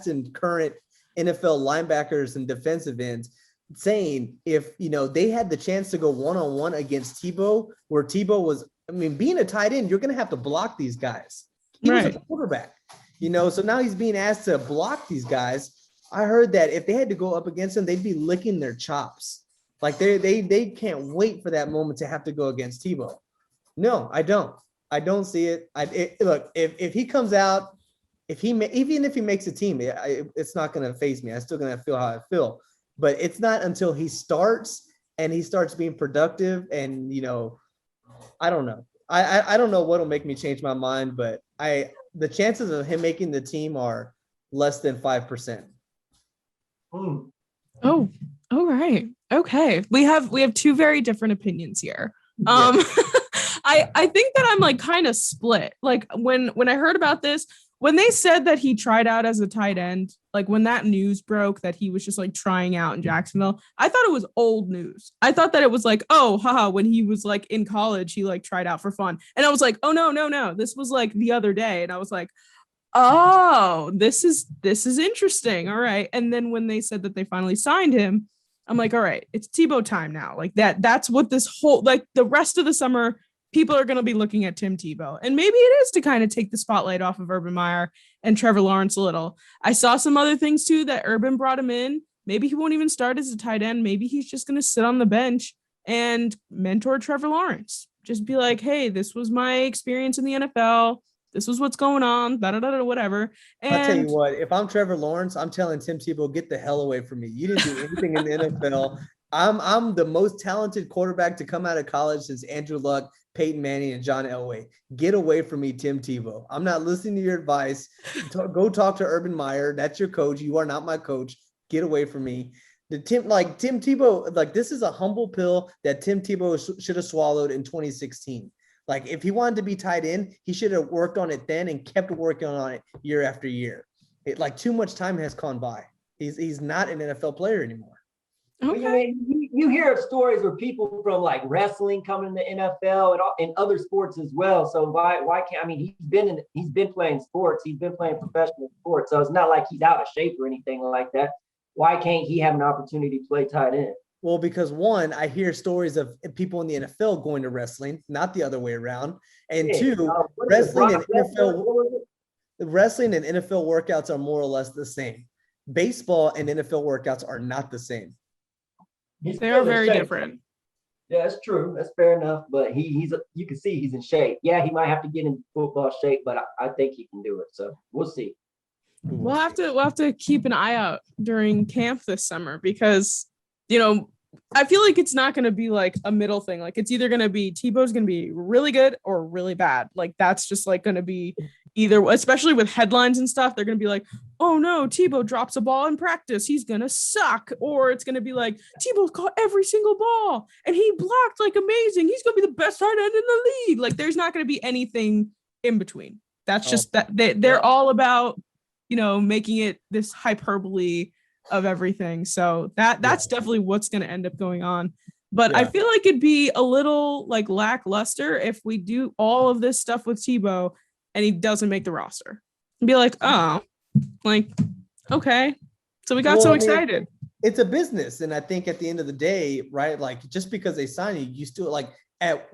and current NFL linebackers and defensive ends saying if they had the chance to go one-on-one against Tebow, where Tebow was, being a tight end, you're going to have to block these guys. He was a quarterback, so now he's being asked to block these guys. I heard that if they had to go up against him, they'd be licking their chops. They can't wait for that moment to have to go against Tebow. No, I don't. I don't see it. Look, if he comes out, even if he makes a team, it's not going to faze me. I'm still going to feel how I feel. But it's not until he starts being productive, and I don't know. I don't know what'll make me change my mind, but the chances of him making the team are less than 5%. Oh, all right. Okay. We have two very different opinions here. Yeah. I think that I'm kind of split. When I heard about this, when they said that he tried out as a tight end, when that news broke that he was just trying out in Jacksonville, I thought it was old news. I thought that it was oh, haha, when he was in college, he tried out for fun. And I was oh, no. This was the other day. And I was oh, this is interesting. All right. And then when they said that they finally signed him, I'm all right, it's Tebow time now. That's what this whole, the rest of the summer, people are going to be looking at Tim Tebow. And maybe it is to kind of take the spotlight off of Urban Meyer and Trevor Lawrence a little. I saw some other things too that Urban brought him in. Maybe he won't even start as a tight end. Maybe he's just going to sit on the bench and mentor Trevor Lawrence. Just be hey, this was my experience in the NFL. This was what's going on, whatever. And I'll tell you what, if I'm Trevor Lawrence, I'm telling Tim Tebow, get the hell away from me. You didn't do anything in the NFL. I'm the most talented quarterback to come out of college since Andrew Luck, Peyton Manning, and John Elway. Get away from me, Tim Tebow. I'm not listening to your advice. Go talk to Urban Meyer. That's your coach. You are not my coach. Get away from me. Tim Tebow, this is a humble pill that Tim Tebow should have swallowed in 2016. If he wanted to be tight end, he should have worked on it then and kept working on it year after year. Too much time has gone by. He's not an NFL player anymore. Okay. You hear of stories where people from wrestling coming in the NFL and other sports as well. So why can't, he's been playing sports. He's been playing professional sports. So it's not like he's out of shape or anything like that. Why can't he have an opportunity to play tight end? Well, because one, I hear stories of people in the NFL going to wrestling, not the other way around. And two, wrestling and NFL workouts are more or less the same. Baseball and NFL workouts are not the same. They are very different. Yeah, that's true. That's fair enough. But you can see he's in shape. Yeah, he might have to get in football shape, but I think he can do it. So we'll see. We'll have to keep an eye out during camp this summer because, I feel like it's not going to be like a middle thing. Like it's either going to be Tebow's going to be really good or really bad. Like that's just like going to be either, especially with headlines and stuff. They're going to be like, oh no, Tebow drops a ball in practice, he's going to suck. Or it's going to be like, Tebow caught every single ball and he blocked like amazing, he's going to be the best tight end in the league. Like there's not going to be anything in between. That's just that they're all about, making it this hyperbole of everything. So that's definitely what's going to end up going on. But I feel like it'd be a little like lackluster if we do all of this stuff with Tebow and he doesn't make the roster. And be like, oh, like, okay. So we got so excited. It's a business. And I think at the end of the day, right, like just because they sign you, you still like at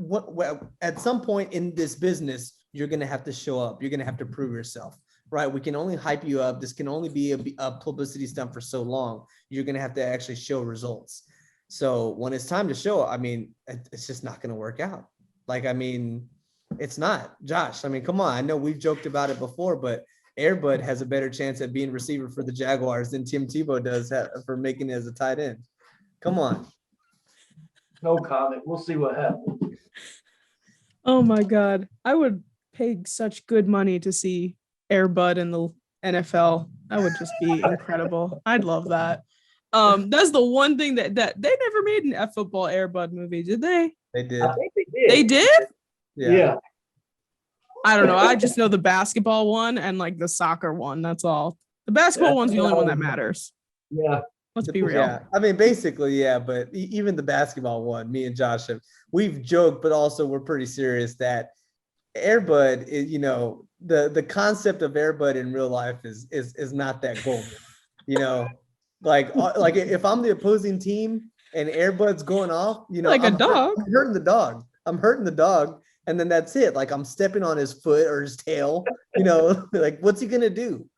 some point in this business, you're going to have to show up. You're going to have to prove yourself. Right. We can only hype you up. This can only be a publicity stunt for so long. You're going to have to actually show results. So when it's time to show, I mean, it's just not going to work out. Like, I mean, it's not. Josh, I mean, come on. I know we've joked about it before, but Air Bud has a better chance at being receiver for the Jaguars than Tim Tebow does for making it as a tight end. Come on. No comment. We'll see what happens. Oh, my God. I would pay such good money to see Air Bud in the NFL. That would just be incredible. I'd love that. That's the one thing that they never made an F football Air Bud movie, did they? They did. I think they did. They did? Yeah. I don't know. I just know the basketball one and like the soccer one. That's all. The basketball one's the only one that matters. Yeah. Let's be real. Yeah. I mean, basically, yeah. But even the basketball one, me and Josh we've joked, but also we're pretty serious that Air Bud is, the concept of Air Bud in real life is not that golden, like if I'm the opposing team and Air Bud's going off, like a dog. I'm hurting the dog. And then that's it. Like I'm stepping on his foot or his tail, like what's he going to do?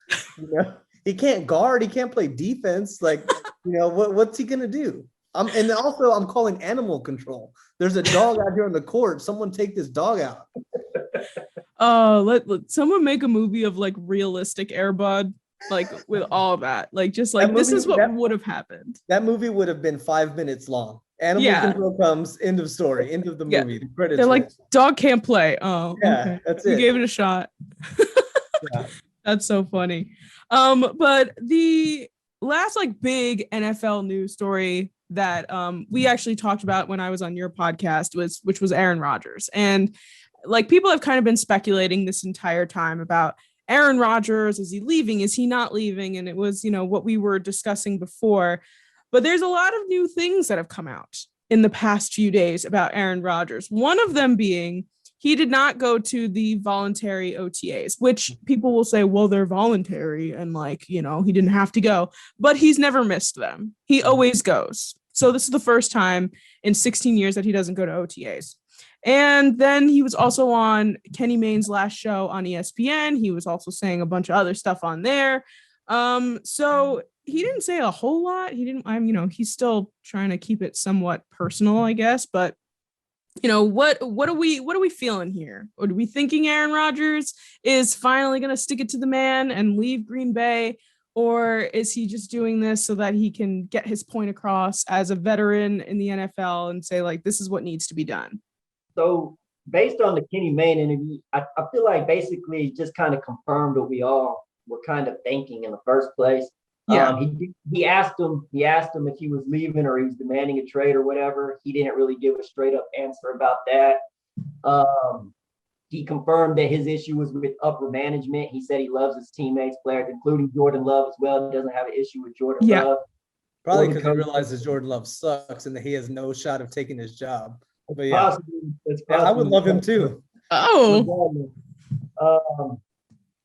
He can't guard. He can't play defense. Like, what's he going to do? And then also I'm calling animal control. There's a dog out here on the court. Someone take this dog out. Let someone make a movie of like realistic Air Bud, like with all that. Like just like this is what would have happened. That movie would have been 5 minutes long. Animal control comes, end of story, end of the movie. The credits. They're like, dog can't play. Oh, yeah, okay. That's it. You gave it a shot. That's so funny. But the last like big NFL news story that we actually talked about when I was on your podcast which was Aaron Rodgers. And like people have kind of been speculating this entire time about Aaron Rodgers. Is he leaving? Is he not leaving? And it was, what we were discussing before. But there's a lot of new things that have come out in the past few days about Aaron Rodgers. One of them being he did not go to the voluntary OTAs, which people will say, well, they're voluntary and like, he didn't have to go, but he's never missed them. He always goes. So this is the first time in 16 years that he doesn't go to OTAs. And then he was also on Kenny Mayne's last show on ESPN. He was also saying a bunch of other stuff on there. So he didn't say a whole lot. He's still trying to keep it somewhat personal, I guess. But, what are we feeling here? Are we thinking Aaron Rodgers is finally going to stick it to the man and leave Green Bay? Or is he just doing this so that he can get his point across as a veteran in the NFL and say, like, this is what needs to be done? So based on the Kenny Mayne interview, I feel like basically it just kind of confirmed what we all were kind of thinking in the first place. Yeah. He asked him if he was leaving or he was demanding a trade or whatever. He didn't really give a straight up answer about that. He confirmed that his issue was with upper management. He said he loves his teammates, players, including Jordan Love as well. He doesn't have an issue with Jordan Love. Probably because he realizes Jordan Love sucks and that he has no shot of taking his job. But yeah, I would love him too. Oh.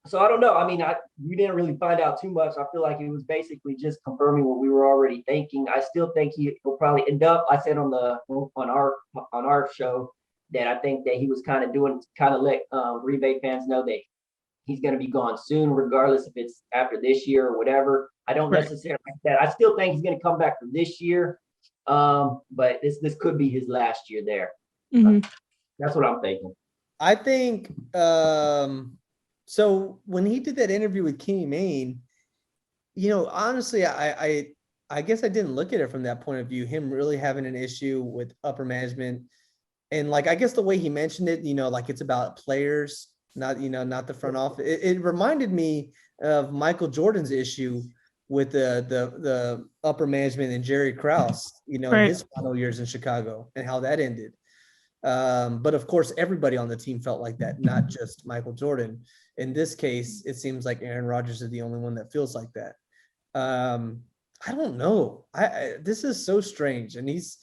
So I don't know. I mean, we didn't really find out too much. I feel like it was basically just confirming what we were already thinking. I still think he'll probably end up. I said on our show that I think that he was kind of let Green Bay fans know that he's going to be gone soon, regardless if it's after this year or whatever. I don't necessarily like that. I still think he's going to come back for this year. But this could be his last year there. Mm-hmm. That's what I'm thinking. I think so when he did that interview with Kenny Mayne, honestly, I I guess I didn't look at it from that point of view, him really having an issue with upper management. And like, I guess the way he mentioned it, like it's about players, not, not the front office. It reminded me of Michael Jordan's issue with the upper management and Jerry Krause, in his final years in Chicago and how that ended. But of course, everybody on the team felt like that, not just Michael Jordan. In this case, it seems like Aaron Rodgers is the only one that feels like that. I don't know. This is so strange, and he's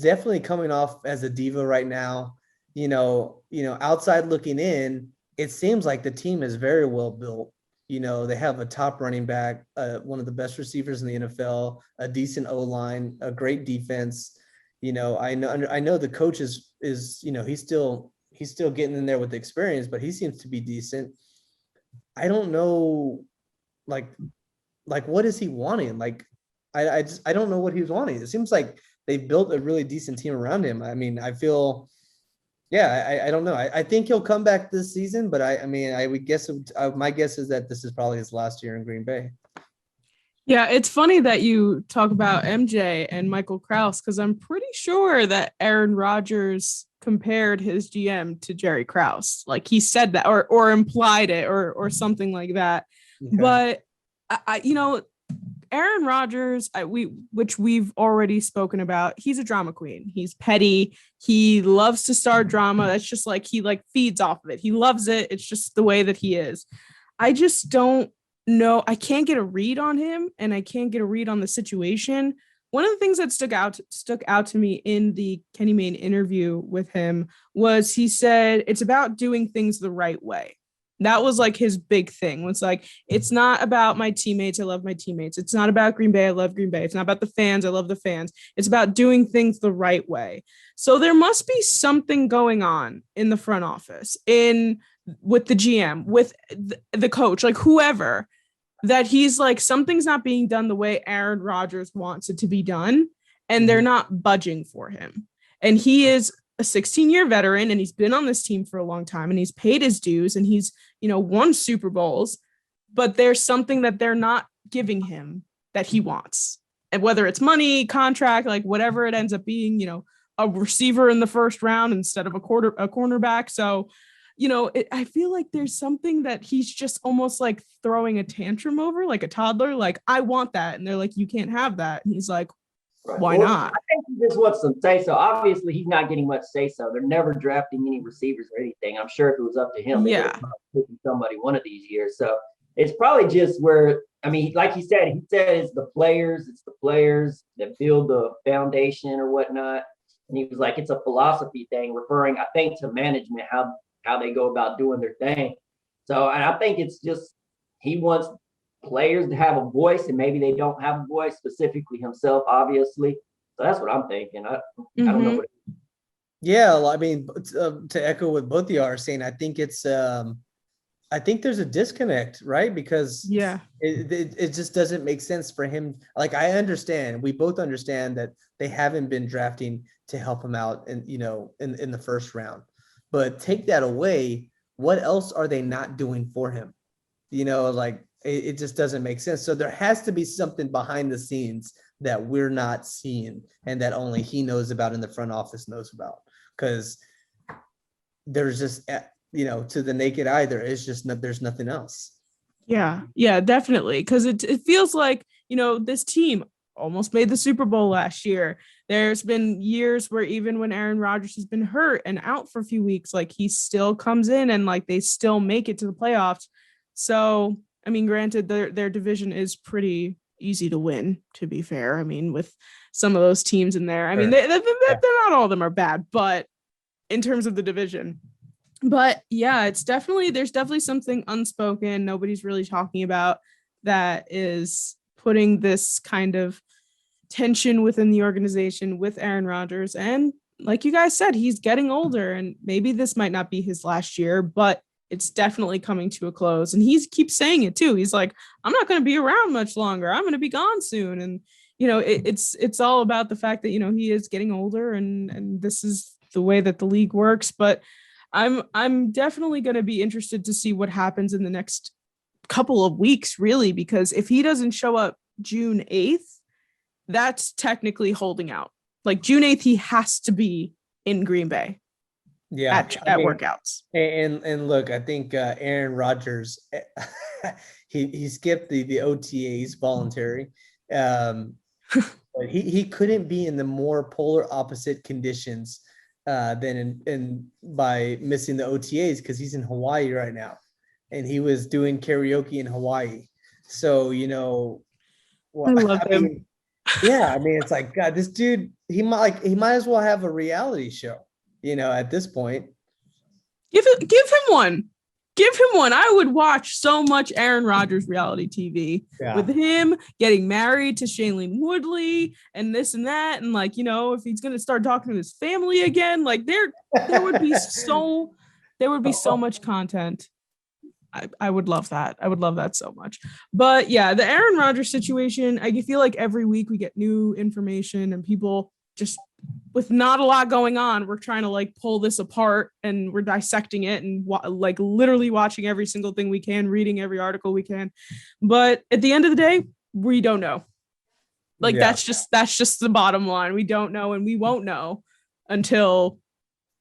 definitely coming off as a diva right now. Outside looking in, it seems like the team is very well built. They have a top running back, one of the best receivers in the NFL, a decent O-line, a great defense. I know the coach is he's still getting in there with the experience, but he seems to be decent. I don't know, like what is he wanting? Like, I don't know what he was wanting. It seems like they built a really decent team around him. I mean, I feel, I don't know. I think he'll come back this season, but I would guess my guess is that this is probably his last year in Green Bay. Yeah, it's funny that you talk about MJ and Michael Krause, because I'm pretty sure that Aaron Rodgers compared his GM to Jerry Krause. Like, he said that or implied it or something like that. Okay. But Aaron Rodgers, which we've already spoken about, he's a drama queen. He's petty. He loves to start drama. That's just like, he feeds off of it. He loves it. It's just the way that he is. I just don't know. I can't get a read on him, and I can't get a read on the situation. One of the things that stuck out to me in the Kenny Mayne interview with him was he said it's about doing things the right way. That was like his big thing. Was like, it's not about my teammates. I love my teammates. It's not about Green Bay. I love Green Bay. It's not about the fans. I love the fans. It's about doing things the right way. So there must be something going on in the front office, with the GM, with the coach, like whoever, that he's like, something's not being done the way Aaron Rodgers wants it to be done, and they're not budging for him. And he is a 16-year veteran, and he's been on this team for a long time, and he's paid his dues, and he's, won Super Bowls, but there's something that they're not giving him that he wants. And whether it's money, contract, like whatever it ends up being, a receiver in the first round instead of a cornerback. So, I feel like there's something that he's just almost like throwing a tantrum over, like a toddler, like, I want that. And they're like, you can't have that. And he's like, why not? I think he just wants some say-so. Obviously, he's not getting much say-so. They're never drafting any receivers or anything. I'm sure if it was up to him, they would have taken somebody one of these years. So it's probably just where, like he said it's the players that build the foundation or whatnot. And he was like, it's a philosophy thing, referring, I think, to management, how they go about doing their thing. So, and I think it's just, he wants players to have a voice, and maybe they don't have a voice, specifically himself, obviously. So that's what I'm thinking. I don't know what. Yeah, well, to echo what both of you are saying, I think it's I think there's a disconnect, right? Because it just doesn't make sense for him. Like, we both understand that they haven't been drafting to help him out, and in the first round. But take that away, what else are they not doing for him? It just doesn't make sense. So there has to be something behind the scenes that we're not seeing, and that only he knows about and the front office knows about. Because there's just, to the naked eye, there's nothing else. Yeah, definitely. Because it feels like, this team almost made the Super Bowl last year. There's been years where even when Aaron Rodgers has been hurt and out for a few weeks, like, he still comes in and like they still make it to the playoffs. So, granted, their division is pretty easy to win, to be fair. With some of those teams in there, they're not all of them are bad, but in terms of the division. But yeah, there's definitely something unspoken, nobody's really talking about, that is putting this kind of tension within the organization with Aaron Rodgers. And like you guys said, he's getting older, and maybe this might not be his last year, but it's definitely coming to a close. And he keeps saying it too. He's like, I'm not going to be around much longer. I'm going to be gone soon. And, it's all about the fact that, he is getting older, and this is the way that the league works. But I'm definitely going to be interested to see what happens in the next couple of weeks, really, because if he doesn't show up June 8th, that's technically holding out. Like June 8th, he has to be in Green Bay. Yeah, at workouts. And look, I think Aaron Rodgers, he skipped the OTAs voluntary. But he couldn't be in the more polar opposite conditions than in by missing the OTAs, because he's in Hawaii right now, and he was doing karaoke in Hawaii. So I love him. I mean, it's like, God, this dude, he might as well have a reality show. At this point, give him one. Give him one. I would watch so much Aaron Rodgers reality TV with him getting married to Shailene Woodley and this and that. And if he's going to start talking to his family again, there would be so much content. I would love that. I would love that so much. But yeah, the Aaron Rodgers situation, I feel like every week we get new information, and people just, with not a lot going on, we're trying to pull this apart, and we're dissecting it and literally watching every single thing we can, reading every article we can. But at the end of the day, we don't know. That's just the bottom line. We don't know, and we won't know until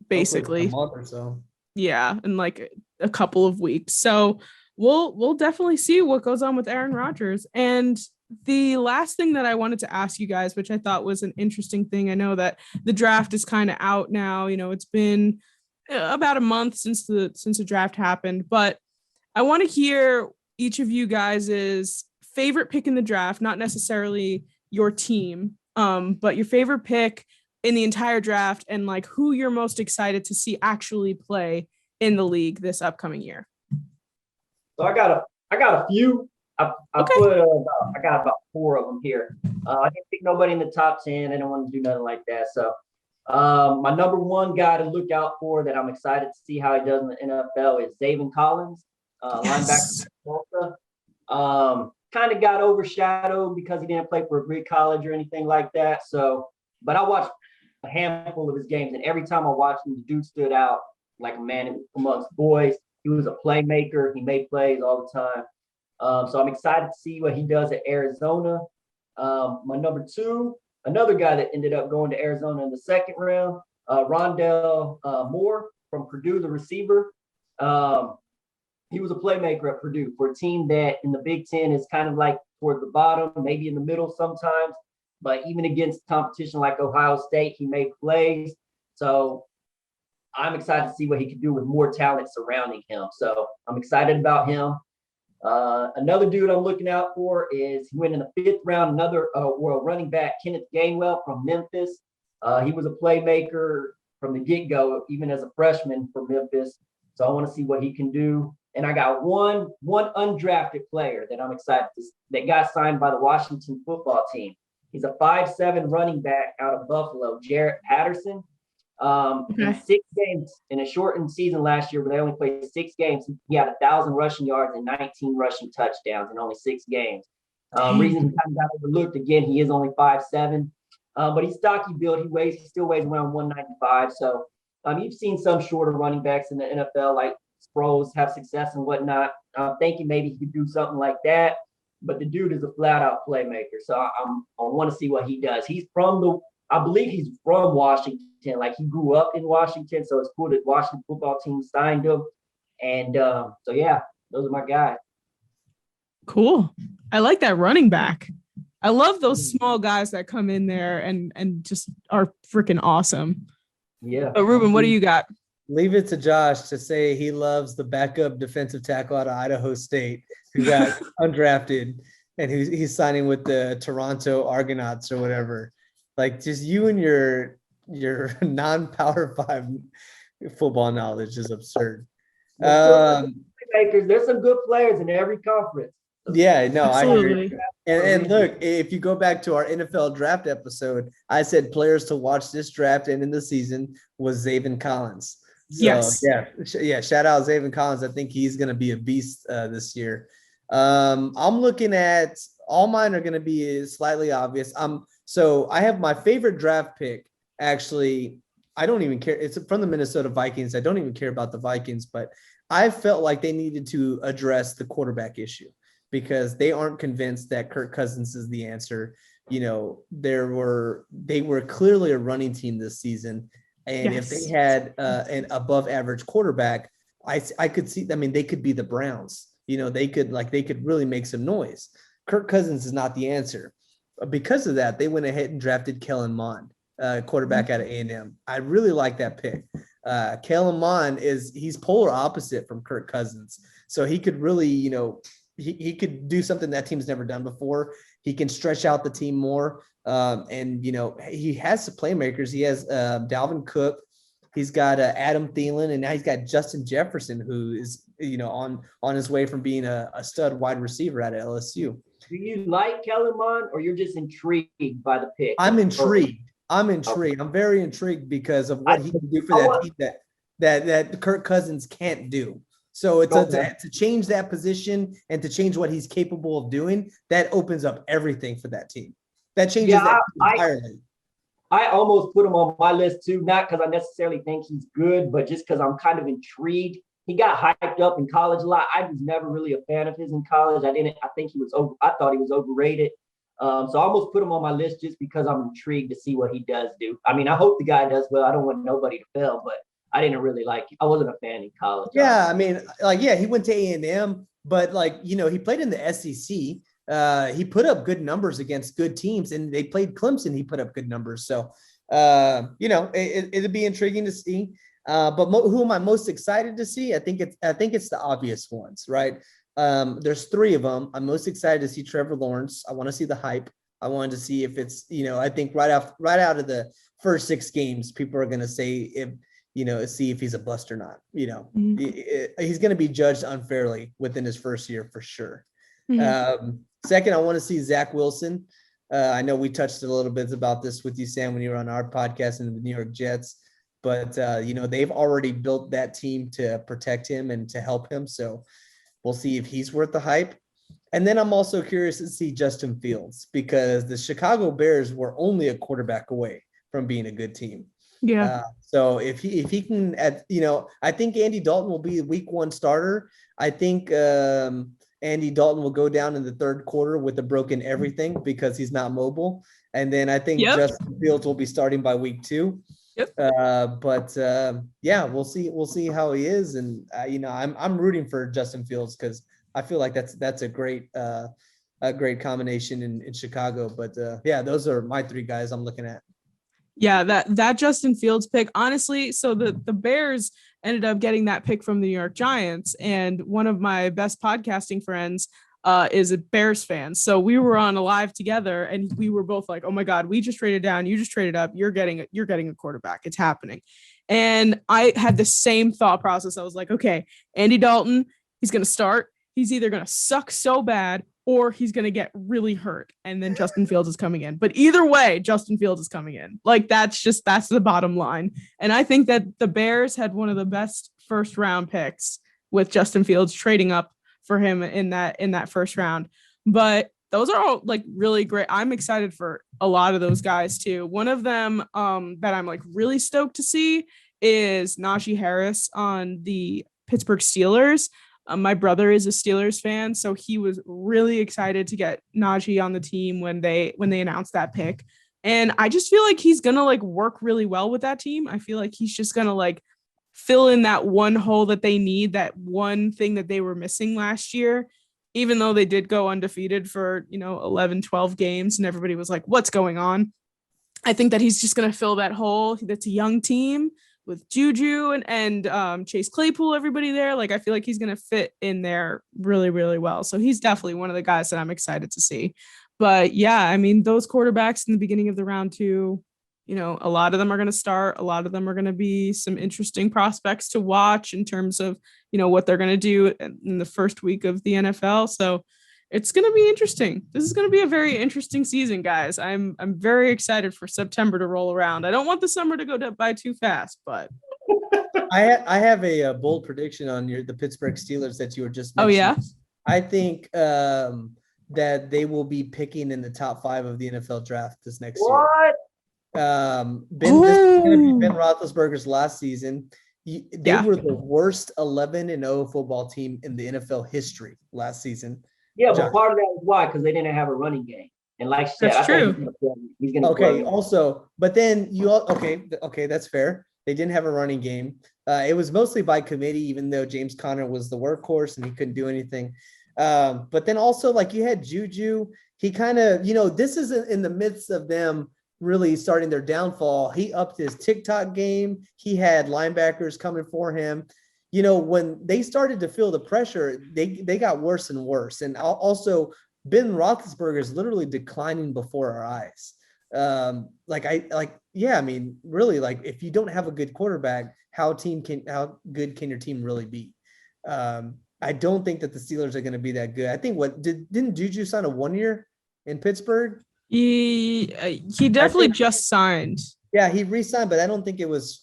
basically a month or so. Yeah, in a couple of weeks. So we'll definitely see what goes on with Aaron Rodgers. And the last thing that I wanted to ask you guys, which I thought was an interesting thing, I know that the draft is kind of out now. It's been about a month since the draft happened, but I want to hear each of you guys' favorite pick in the draft, not necessarily your team, but your favorite pick in the entire draft, and who you're most excited to see actually play in the league this upcoming year. So I got a few. I got about 4 of them here. I didn't pick nobody in the top 10. I don't want to do nothing like that. So my number one guy to look out for that I'm excited to see how he does in the NFL is Zaven Collins, linebacker from Tulsa. Kind of got overshadowed because he didn't play for a great college or anything like that. So, but I watched a handful of his games, and every time I watched him, the dude stood out like a man amongst boys. He was a playmaker. He made plays all the time. So I'm excited to see what he does at Arizona. My number 2, another guy that ended up going to Arizona in the second round, Rondell Moore from Purdue, the receiver. He was a playmaker at Purdue for a team that in the Big Ten is kind of toward the bottom, maybe in the middle sometimes. But even against competition like Ohio State, he made plays. So I'm excited to see what he can do with more talent surrounding him. So I'm excited about him. Another dude I'm looking out for is, he went in the 5th round, another running back, Kenneth Gainwell from Memphis. He was a playmaker from the get-go, even as a freshman for Memphis. So I want to see what he can do. And I got one undrafted player that I'm excited to, that got signed by the Washington football team. He's a 5'7" running back out of Buffalo, Jarrett Patterson. In 6 games in a shortened season last year, where they only played 6 games, he had 1,000 rushing yards and 19 rushing touchdowns in only 6 games. Reason he kind of got overlooked, again, he is only 5'7", but he's stocky built. He still weighs around 195. So you've seen some shorter running backs in the NFL, like Sproles, have success and whatnot. I'm thinking maybe he could do something like that, but the dude is a flat-out playmaker. So I want to see what he does. I believe he's from Washington. He grew up in Washington, so it's cool that Washington football team signed him. And so yeah, those are my guys. Cool. I like that running back. I love those small guys that come in there and just are freaking awesome. Yeah. But Ruben, what do you got? Leave it to Josh to say he loves the backup defensive tackle out of Idaho State who got undrafted, and he's signing with the Toronto Argonauts or whatever. Just you and your non-Power 5 football knowledge is absurd. There's some good players in every conference. Yeah, no, absolutely. I agree. And look, if you go back to our NFL draft episode, I said players to watch this draft and in the season was Zaven Collins. So, yes. Yeah. Shout out Zaven Collins. I think he's going to be a beast this year. I'm looking at, all mine are going to be slightly obvious. So I have my favorite draft pick. Actually, I don't even care. It's from the Minnesota Vikings. I don't even care about the Vikings, but I felt like they needed to address the quarterback issue because they aren't convinced that Kirk Cousins is the answer. they were clearly a running team this season. And if they had an above average quarterback, I could see, they could be the Browns. They could really make some noise. Kirk Cousins is not the answer. Because of that, they went ahead and drafted Kellen Mond, quarterback out of A&M. I really like that pick. Kellen Mond he's polar opposite from Kirk Cousins. So he could really, he could do something that team's never done before. He can stretch out the team more. And he has some playmakers. He has Dalvin Cook. He's got Adam Thielen, and now he's got Justin Jefferson, who is, on his way from being a stud wide receiver at LSU. Do you like Kellen Mond, or you're just intrigued by the pick? I'm intrigued. Okay. I'm very intrigued because of what he can do for that team that Kirk Cousins can't do. So it's to change that position and to change what he's capable of doing, that opens up everything for that team. That changes that entirely. I almost put him on my list too, not because I necessarily think he's good, but just because I'm kind of intrigued. He got hyped up in college a lot. I was never really a fan of his in college. I thought he was overrated. So I almost put him on my list just because I'm intrigued to see what he does do. I hope the guy does well. I don't want nobody to fail, but I didn't really I wasn't a fan in college. Yeah. He went to A&M, but he played in the SEC. He put up good numbers against good teams, and they played Clemson. He put up good numbers. So, it'd be intriguing to see. But who am I most excited to see? I think it's the obvious ones, right? There's three of them. I'm most excited to see Trevor Lawrence. I want to see the hype. I wanted to see if it's, I think right out of the first 6 games, people are going to say see if he's a bust or not. He's going to be judged unfairly within his first year for sure. Mm-hmm. Second, I want to see Zach Wilson. I know we touched a little bit about this with you, Sam, when you were on our podcast in the New York Jets. But, they've already built that team to protect him and to help him. So we'll see if he's worth the hype. And then I'm also curious to see Justin Fields, because the Chicago Bears were only a quarterback away from being a good team. Yeah. So if he can, I think Andy Dalton will be a week 1 starter. I think Andy Dalton will go down in the third quarter with a broken everything because he's not mobile. And then I think Justin Fields will be starting by week 2. Yep. We'll see. We'll see how he is. And, I'm rooting for Justin Fields because I feel like that's a great combination in Chicago. But those are my 3 guys I'm looking at. Yeah, that Justin Fields pick, honestly. So the Bears ended up getting that pick from the New York Giants. And one of my best podcasting friends is a Bears fan. So we were on a live together and we were both like, oh my God, we just traded down. You just traded up. You're getting a quarterback. It's happening. And I had the same thought process. I was like, okay, Andy Dalton, he's going to start. He's either going to suck so bad or he's going to get really hurt. And then Justin Fields is coming in. But either way, Justin Fields is coming in. That's the bottom line. And I think that the Bears had one of the best first round picks with Justin Fields trading up for him in that first round. But those are all really great. I'm excited for a lot of those guys too. One of them that I'm really stoked to see is Najee Harris on the Pittsburgh Steelers. My brother is a Steelers fan, so he was really excited to get Najee on the team when they announced that pick. And I just feel like he's going to work really well with that team. I feel like he's just going to fill in that one hole that they need, that one thing that they were missing last year, even though they did go undefeated for, 11, 12 games and everybody was like, what's going on? I think that he's just going to fill that hole. That's a young team with Juju and Chase Claypool, everybody there. I feel like he's going to fit in there really, really well. So he's definitely one of the guys that I'm excited to see. But yeah, those quarterbacks in the beginning of the round 2, a lot of them are going to start. A lot of them are going to be some interesting prospects to watch in terms of, what they're going to do in the first week of the NFL. So it's going to be interesting. This is going to be a very interesting season, guys. I'm very excited for September to roll around. I don't want the summer to go by too fast, but I have a bold prediction on the Pittsburgh Steelers that you were just mentioning. Oh yeah. I think that they will be picking in the top 5 of the NFL draft this next year. This is going to be Ben Roethlisberger's last season. They were the worst 11-0 football team in the NFL history last season. Yeah, but part of that is why, because they didn't have a running game. And like she said, That's I think true. he's going to Okay. play. Also, but then okay, that's fair. They didn't have a running game. It was mostly by committee, even though James Conner was the workhorse and he couldn't do anything. But then also, like, you had Juju. He kind of, this is in the midst of them really starting their downfall. He upped his TikTok game. He had linebackers coming for him. When they started to feel the pressure, they got worse and worse. And also, Ben Roethlisberger is literally declining before our eyes. Really, like, if you don't have a good quarterback, how good can your team really be? I don't think that the Steelers are going to be that good. I think didn't Juju sign a 1 year in Pittsburgh? He definitely just signed. Yeah, he re-signed, but I think it was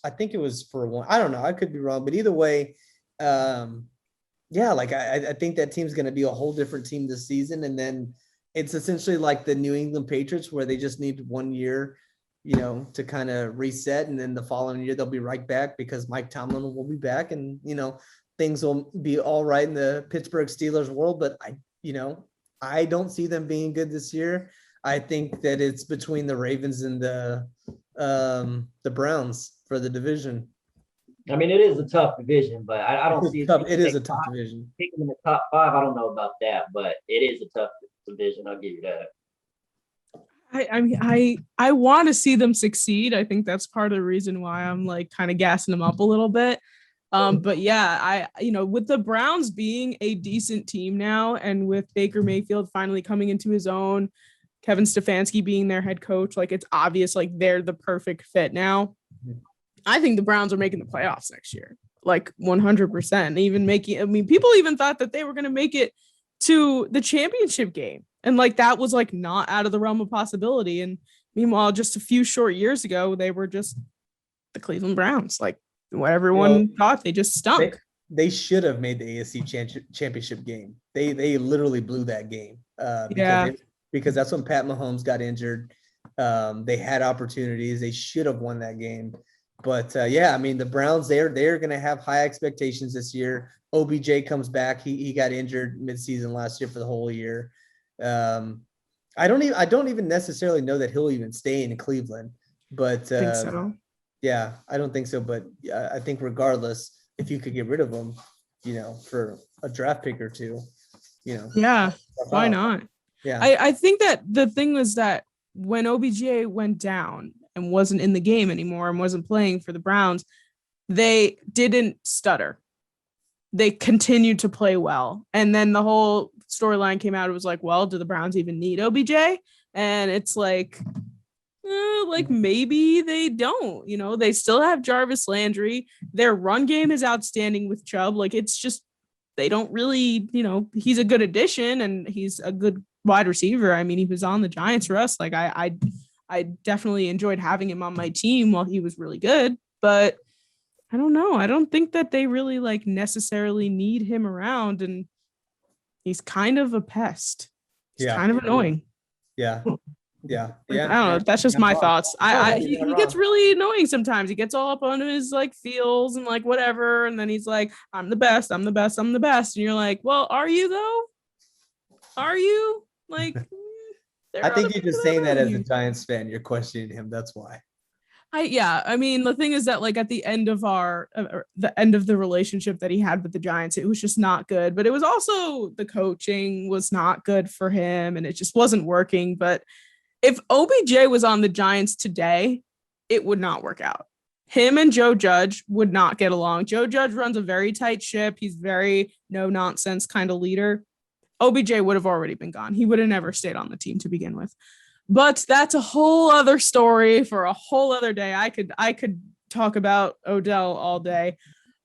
for one. I don't know. I could be wrong, but either way, I think that team's going to be a whole different team this season. And then it's essentially like the New England Patriots, where they just need 1 year, to kind of reset. And then the following year, they'll be right back because Mike Tomlin will be back, and, things will be all right in the Pittsburgh Steelers world. But I don't see them being good this year. I think that it's between the Ravens and the Browns for the division. I mean, it is a tough division, but I don't see it. It is a tough division. Pick them in the top 5. I don't know about that, but it is a tough division. I'll give you that. I want to see them succeed. I think that's part of the reason why I'm like kind of gassing them up a little bit. But yeah, with the Browns being a decent team now, and with Baker Mayfield finally coming into his own, Kevin Stefanski being their head coach, like, it's obvious, like, they're the perfect fit now. I think the Browns are making the playoffs next year, like 100%. People even thought that they were going to make it to the championship game. And like, that was like not out of the realm of possibility. And meanwhile, just a few short years ago, they were just the Cleveland Browns. Like, what everyone thought, they just stunk. They should have made the AFC championship game. They literally blew that game. Because that's when Pat Mahomes got injured. They had opportunities. They should have won that game. But the Browns, they're going to have high expectations this year. OBJ comes back. He got injured midseason last year for the whole year. I don't even necessarily know that he'll even stay in Cleveland. But I think so. Yeah, I don't think so. But I think regardless, if you could get rid of him, for a draft pick or two, Yeah, why not? Yeah, I think that the thing was that when OBJ went down and wasn't in the game anymore and wasn't playing for the Browns, they didn't stutter. They continued to play well. And then the whole storyline came out. It was like, well, do the Browns even need OBJ? And it's like maybe they don't. They still have Jarvis Landry. Their run game is outstanding with Chubb. Like, it's just, they don't really, he's a good addition and he's a good wide receiver. I mean, he was on the Giants for us. Like, I definitely enjoyed having him on my team while he was really good, but I don't know. I don't think that they really like necessarily need him around, and he's kind of a pest. He's kind of annoying. Yeah. I don't know. That's just my thoughts. He gets really annoying sometimes. He gets all up on his like feels and like whatever, and then he's like, "I'm the best. I'm the best. I'm the best." And you're like, "Well, are you though? Are you like?" I think you're just saying that as a Giants fan. You're questioning him. That's why. I mean, the thing is that like at the end of the relationship that he had with the Giants, it was just not good. But it was also the coaching was not good for him, and it just wasn't working. But if OBJ was on the Giants today, it would not work out. Him and Joe Judge would not get along. Joe Judge runs a very tight ship. He's very no nonsense kind of leader. OBJ would have already been gone. He would have never stayed on the team to begin with. But that's a whole other story for a whole other day. I could talk about Odell all day.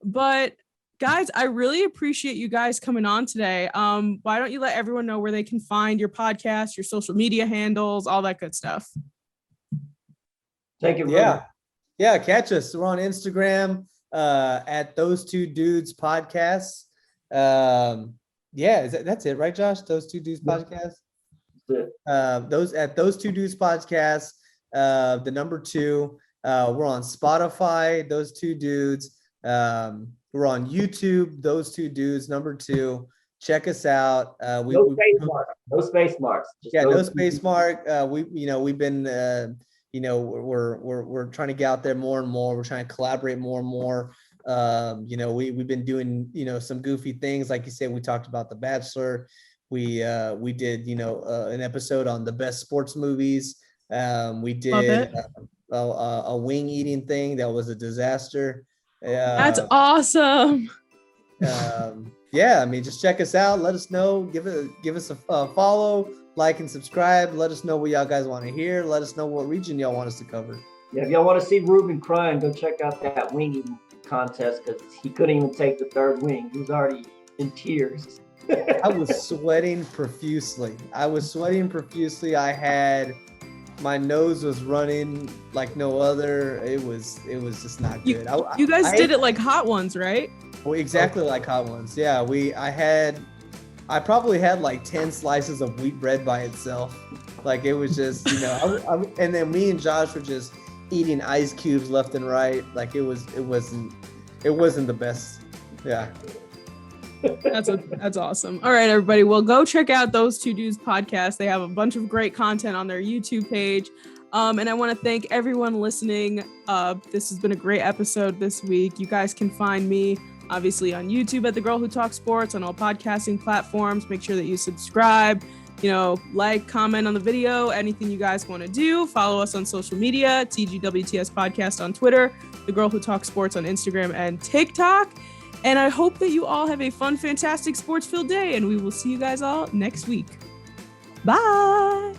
But guys, I really appreciate you guys coming on today. Why don't you let everyone know where they can find your podcast, your social media handles, all that good stuff? Take it. Yeah. Catch us. We're on Instagram at Those2Dudes podcast. That's it, right, Josh? Those2Dudes podcast. Those2Dudes podcast. The number 2. We're on Spotify. Those2Dudes. We're on YouTube. Those2Dudes number 2. check us out. No space marks. No space marks. No space mark. We've been, we're trying to get out there more and more. We're trying to collaborate more and more. We've been doing, some goofy things. Like you said, we talked about The Bachelor. We did, an episode on the best sports movies. We did a wing eating thing that was a disaster. That's awesome. Just check us out. Let us know. Give us a follow, like, and subscribe. Let us know what y'all guys want to hear. Let us know what region y'all want us to cover. Yeah, if y'all want to see Ruben crying, go check out that wing eating contest because he couldn't even take the third wing. He was already in tears. I was sweating profusely. I had my nose was running like no other. It was just not good. You guys did it like hot ones, right? Well, exactly like hot ones. Yeah, I probably had like 10 slices of wheat bread by itself. Like it was just, and then me and Josh were just eating ice cubes left and right. Like it wasn't the best. Yeah. That's awesome. All right, everybody. Well, go check out Those2Dudes podcast. They have a bunch of great content on their YouTube page. And I want to thank everyone listening. This has been a great episode this week. You guys can find me obviously on YouTube at The Girl Who Talks Sports, on all podcasting platforms. Make sure that you subscribe, like, comment on the video, anything you guys want to do. Follow us on social media, TGWTS Podcast on Twitter, The Girl Who Talks Sports on Instagram and TikTok. And I hope that you all have a fun, fantastic, sports-filled day, and we will see you guys all next week. Bye!